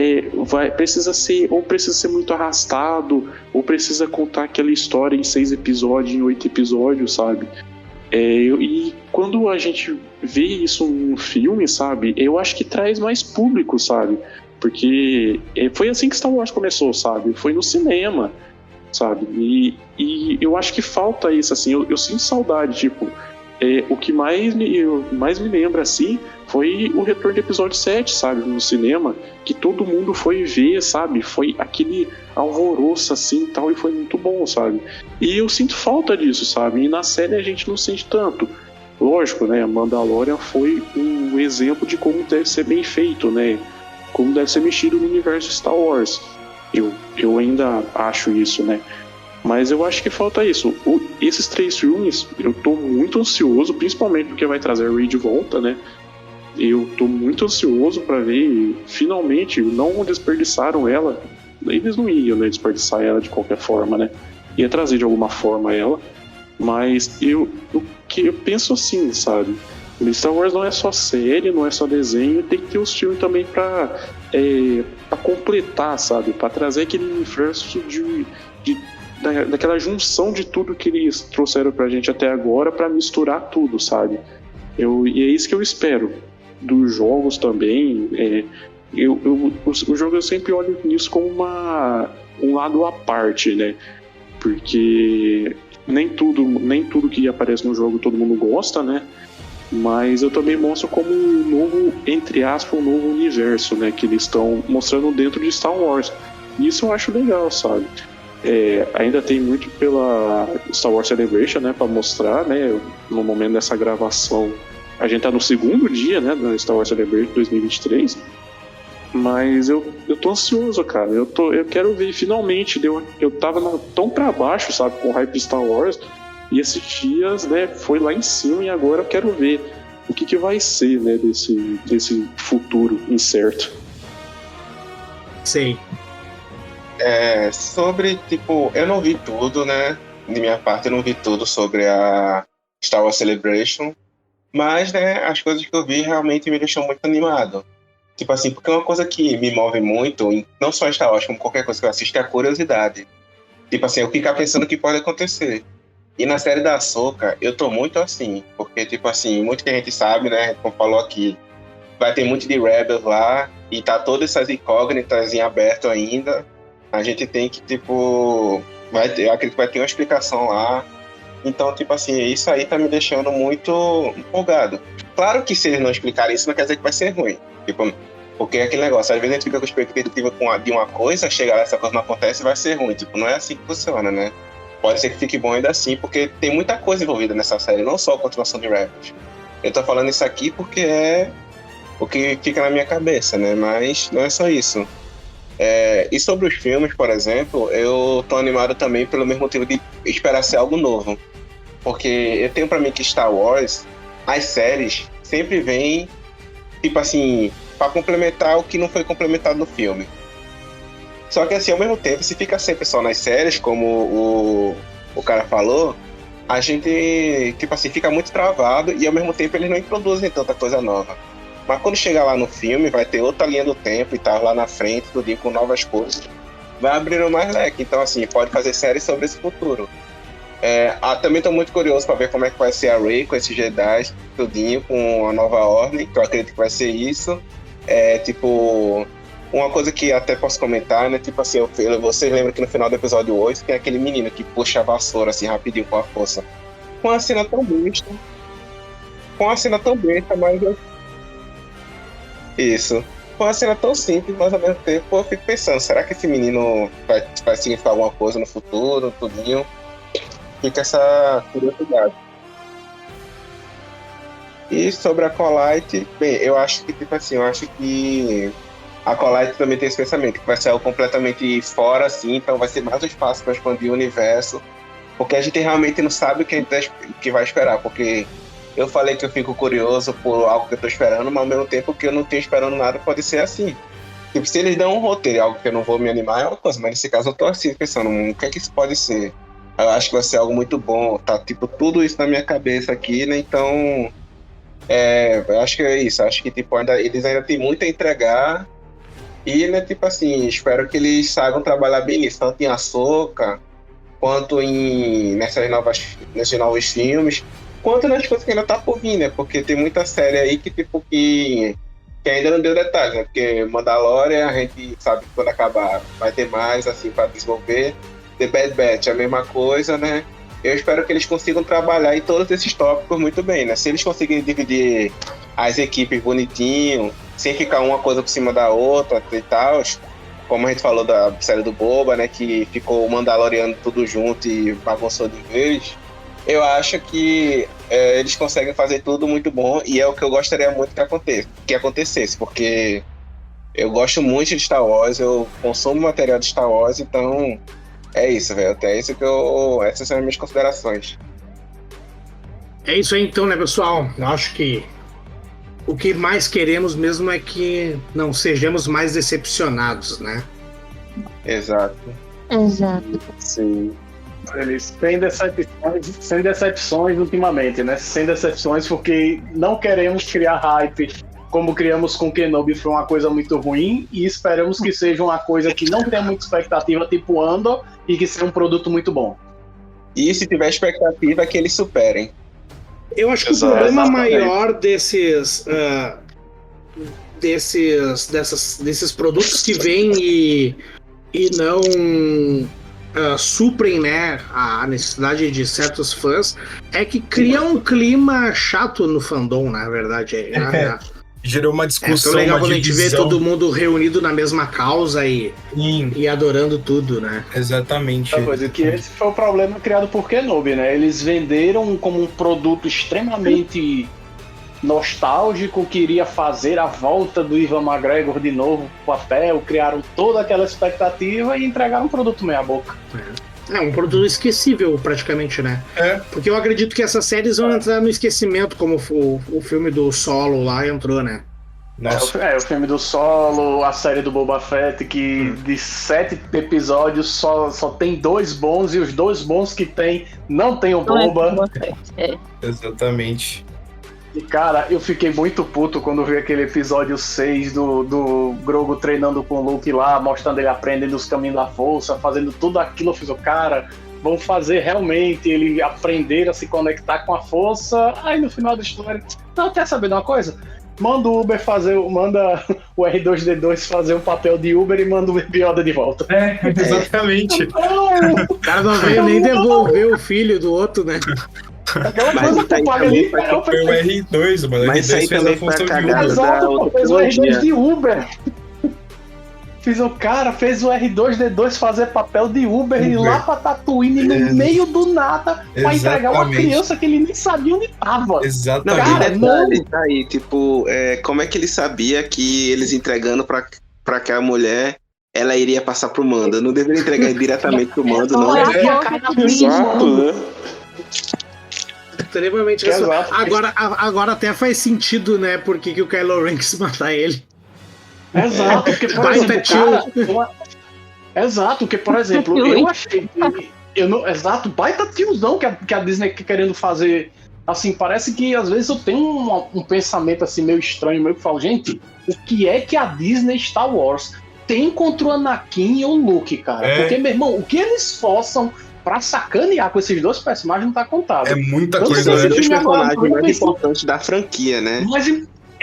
precisa ser muito arrastado, ou precisa contar aquela história em 6 episódios, em 8 episódios, sabe? E quando a gente vê isso num filme, sabe? Eu acho que traz mais público, sabe? Porque foi assim que Star Wars começou, sabe? Foi no cinema, sabe? E eu acho que falta isso, assim. Eu sinto saudade, tipo... o que mais me lembra, assim, foi o retorno de episódio 7, sabe, no cinema, que todo mundo foi ver, sabe, foi aquele alvoroço, assim, tal, e foi muito bom, sabe, e eu sinto falta disso, sabe, e na série a gente não sente tanto. Lógico, né, Mandalorian foi um exemplo de como deve ser bem feito, né, como deve ser mexido no universo Star Wars. Eu ainda acho isso, né. Mas eu acho que falta isso. Esses 3 filmes, eu tô muito ansioso, principalmente porque vai trazer a Rey de volta, né? Eu tô muito ansioso pra ver, finalmente, não desperdiçaram ela. Eles não iam, né, desperdiçar ela de qualquer forma, né? Ia trazer de alguma forma ela. Mas eu penso assim, sabe? Star Wars não é só série, não é só desenho, tem que ter os filmes também pra completar, sabe? Pra trazer aquele universo daquela junção de tudo que eles trouxeram pra gente até agora, pra misturar tudo, sabe? E é isso que eu espero dos jogos também. O jogo eu sempre olho nisso como um lado à parte, né? Porque nem tudo que aparece no jogo todo mundo gosta, né? Mas eu também mostro como um novo, entre aspas, um novo universo, né? Que eles estão mostrando dentro de Star Wars. E isso eu acho legal, sabe? Ainda tem muito pela Star Wars Celebration, né, para mostrar, né, no momento dessa gravação. A gente tá no 2º dia, né, da Star Wars Celebration 2023, mas eu tô ansioso, cara. Eu quero ver finalmente. Eu tava tão pra baixo, sabe, com o hype de Star Wars, e esses dias, né, foi lá em cima, e agora eu quero ver o que vai ser, né, desse futuro incerto. Sei. Sobre, tipo, eu não vi tudo, né? De minha parte, eu não vi tudo sobre a Star Wars Celebration. Mas, né, as coisas que eu vi realmente me deixam muito animado. Tipo assim, porque uma coisa que me move muito, não só em Star Wars, como qualquer coisa que eu assisto, é a curiosidade. Tipo assim, eu ficar pensando o que pode acontecer. E na série da Ahsoka, eu tô muito assim. Porque, tipo assim, muito que a gente sabe, né, como falou aqui, vai ter muito de Rebels lá, e tá todas essas incógnitas em aberto ainda. A gente tem que, tipo... eu acredito que vai ter uma explicação lá. Então, tipo assim, isso aí tá me deixando muito empolgado. Claro que se eles não explicarem isso, não quer dizer que vai ser ruim. Tipo, porque é aquele negócio, às vezes a gente fica com expectativa de uma coisa, chega lá, essa coisa não acontece e vai ser ruim. Tipo, não é assim que funciona, né? Pode ser que fique bom ainda assim, porque tem muita coisa envolvida nessa série, não só a continuação de Rebels. Eu tô falando isso aqui porque é o que fica na minha cabeça, né? Mas não é só isso. E sobre os filmes, por exemplo, eu tô animado também pelo mesmo motivo de esperar ser algo novo. Porque eu tenho pra mim que Star Wars, as séries, sempre vêm, tipo assim, pra complementar o que não foi complementado no filme. Só que assim, ao mesmo tempo, se fica sempre só nas séries, como o cara falou, a gente, tipo assim, fica muito travado e ao mesmo tempo eles não introduzem tanta coisa nova. Mas quando chegar lá no filme, vai ter outra linha do tempo e tal, lá na frente, tudo com novas coisas. Vai abrindo mais leque. Então, assim, pode fazer séries sobre esse futuro. Também estou muito curioso para ver como é que vai ser a Rey com esses Jedi, tudinho, com a nova ordem, que eu acredito que vai ser isso. Tipo, uma coisa que até posso comentar, né? Tipo assim, vocês lembram que no final do episódio 8 tem aquele menino que puxa a vassoura assim rapidinho com a força. Com uma cena tão besta. Mas isso. Foi uma cena tão simples, mas ao mesmo tempo eu fico pensando, será que esse menino vai significar alguma coisa no futuro, tudinho? Fica essa curiosidade. E sobre a Acolyte, bem, eu acho que a Acolyte também tem esse pensamento, que vai ser algo completamente fora, assim, então vai ser mais um espaço para expandir o universo, porque a gente realmente não sabe o que vai esperar, porque eu falei que eu fico curioso por algo que eu tô esperando, mas ao mesmo tempo que eu não tenho esperando nada, pode ser assim. Tipo, se eles dão um roteiro, algo que eu não vou me animar, é uma coisa, mas nesse caso eu tô assim, pensando, o que é que isso pode ser? Eu acho que vai ser algo muito bom, tá, tipo, tudo isso na minha cabeça aqui, né, então, eu acho que é isso, acho que, tipo, eles ainda têm muito a entregar, e, né, tipo assim, espero que eles saibam trabalhar bem nisso, tanto em Ahsoka, quanto nesses novos filmes, quanto nas coisas que ainda tá por vir, né, porque tem muita série aí que, tipo, que ainda não deu detalhes, né, porque Mandalorian, a gente sabe que quando acabar vai ter mais, assim, pra desenvolver. The Bad Batch, a mesma coisa, né? Eu espero que eles consigam trabalhar em todos esses tópicos muito bem, né? Se eles conseguirem dividir as equipes bonitinho, sem ficar uma coisa por cima da outra e tal, como a gente falou da série do Boba, né? Que ficou o Mandaloriano tudo junto e bagunçou de vez. Eu acho que eles conseguem fazer tudo muito bom e é o que eu gostaria muito que acontecesse, porque eu gosto muito de Star Wars, eu consumo material de Star Wars, então... É isso, velho. Até isso essas são as minhas considerações. É isso aí então, né, pessoal? Eu acho que o que mais queremos mesmo é que não sejamos mais decepcionados, né? Exato. Sim. Eles sem decepções ultimamente, né? Sem decepções porque não queremos criar hype como criamos com Kenobi, foi uma coisa muito ruim, e esperamos que seja uma coisa que não tenha muita expectativa, tipo Andor, e que seja um produto muito bom. E se tiver expectativa, que eles superem. Eu acho que o problema maior desses produtos que vêm e não suprem, né, a necessidade de certos fãs, é que cria um clima chato no fandom, na verdade. Gerou uma discussão, legal uma quando divisão. a gente vê todo mundo reunido na mesma causa e adorando tudo, né? Exatamente. Que esse foi o problema criado por Kenobi, né? Eles venderam como um produto extremamente nostálgico, que iria fazer a volta do Ivan McGregor de novo pro papel, criaram toda aquela expectativa e entregaram um produto meia boca. É um produto esquecível, praticamente, né? Porque eu acredito que essas séries vão entrar no esquecimento, como o filme do Solo lá entrou, né? Nossa. O filme do Solo, a série do Boba Fett, que de 7 episódios só tem 2 bons, e os 2 bons que tem não tem o Boba. Exatamente. E cara, eu fiquei muito puto quando vi aquele episódio 6 do Grogu treinando com o Luke lá, mostrando ele aprendendo os caminhos da força, fazendo tudo aquilo. Eu fiz, cara, vão fazer realmente ele aprender a se conectar com a força. Aí no final da história, não, quer saber de uma coisa? Manda o Uber manda o R2D2 fazer um papel de Uber e manda o Baby Yoda de volta. Exatamente. O cara não veio nem devolver o filho do outro, né? Aquela coisa que paga ali foi o R2, mano. Mas isso aí também foi a cagada. Exato, fez o R2 de Uber. Fez o R2D2 fazer papel de Uber e ir lá pra Tatooine no meio do nada pra entregar uma criança que ele nem sabia onde tava. Exatamente. Não, detalhe, tá aí, tipo, como é que ele sabia que eles entregando pra aquela mulher, ela iria passar pro Mando? Não deveria entregar diretamente pro Mando, não. Exato, né? Extremamente agora até faz sentido, né? Por que o Kylo Ren quis matar ele. Exato, porque, por exemplo, exato, porque, por exemplo, eu achei que baita tiozão que a Disney querendo fazer. Assim, parece que às vezes eu tenho um pensamento assim meio estranho, meio que falo, gente, o que é que a Disney Star Wars tem contra o Anakin e o Luke, cara? Porque, meu irmão, o que eles forçam pra sacanear com esses 2 personagens não tá contado. É muita Todos coisa, esses né? personagens mais importantes da franquia, né?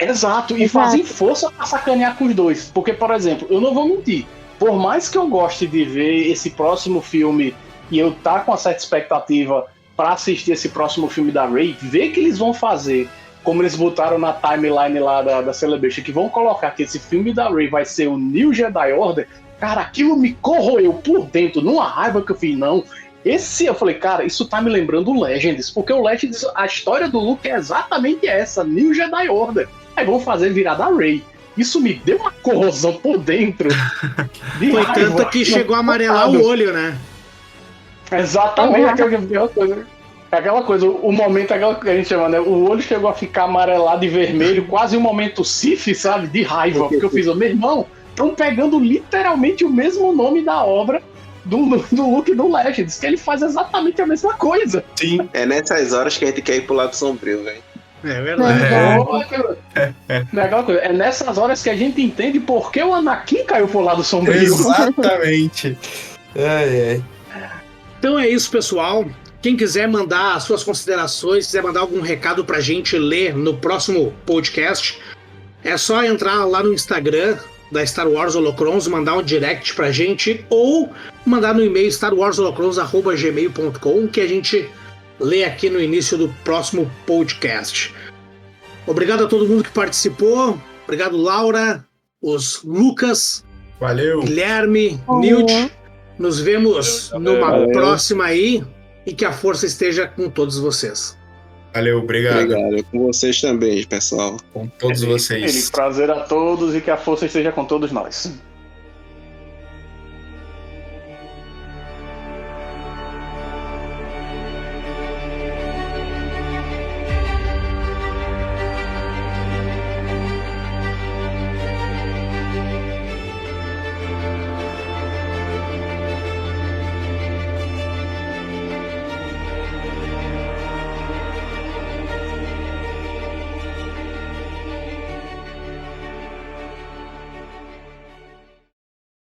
Exato, e fazem força pra sacanear com os 2. Porque, por exemplo, eu não vou mentir, por mais que eu goste de ver esse próximo filme e eu tá com uma certa expectativa pra assistir esse próximo filme da Rey, ver que eles vão fazer, como eles botaram na timeline lá da Celebration, que vão colocar que esse filme da Rey vai ser o New Jedi Order, cara, aquilo me corroeu por dentro, numa raiva que eu fiz, não. Eu falei, cara, isso tá me lembrando o Legends, porque o Legends, a história do Luke é exatamente essa, New Jedi Order. Aí vão fazer virar da Rey. Isso me deu uma corrosão por dentro. Foi tanto que chegou a amarelar o olho, né? Exatamente, aquela coisa, o momento, aquela que a gente chama, né? O olho chegou a ficar amarelado e vermelho, quase um momento Sif, sabe? De raiva, porque eu fiz, meu irmão, estão pegando literalmente o mesmo nome da obra do Luke do Legends, que ele faz exatamente a mesma coisa. Sim. É nessas horas que a gente quer ir pro lado sombrio, velho. É verdade. É aquela coisa, é nessas horas que a gente entende por que o Anakin caiu pro lado sombrio. Exatamente. Então é isso, pessoal. Quem quiser mandar as suas considerações, quiser mandar algum recado pra gente ler no próximo podcast, é só entrar lá no Instagram da Star Wars Holocrons, mandar um direct pra gente ou mandar no e-mail starwarsholocrons@gmail.com, que a gente lê aqui no início do próximo podcast. Obrigado a todo mundo que participou. Obrigado, Laura, os Lucas, valeu, Guilherme, Newt. Nos vemos numa próxima aí e que a força esteja com todos vocês. Valeu, obrigado. Obrigado, com vocês também, pessoal. Com todos vocês. Prazer a todos e que a força esteja com todos nós.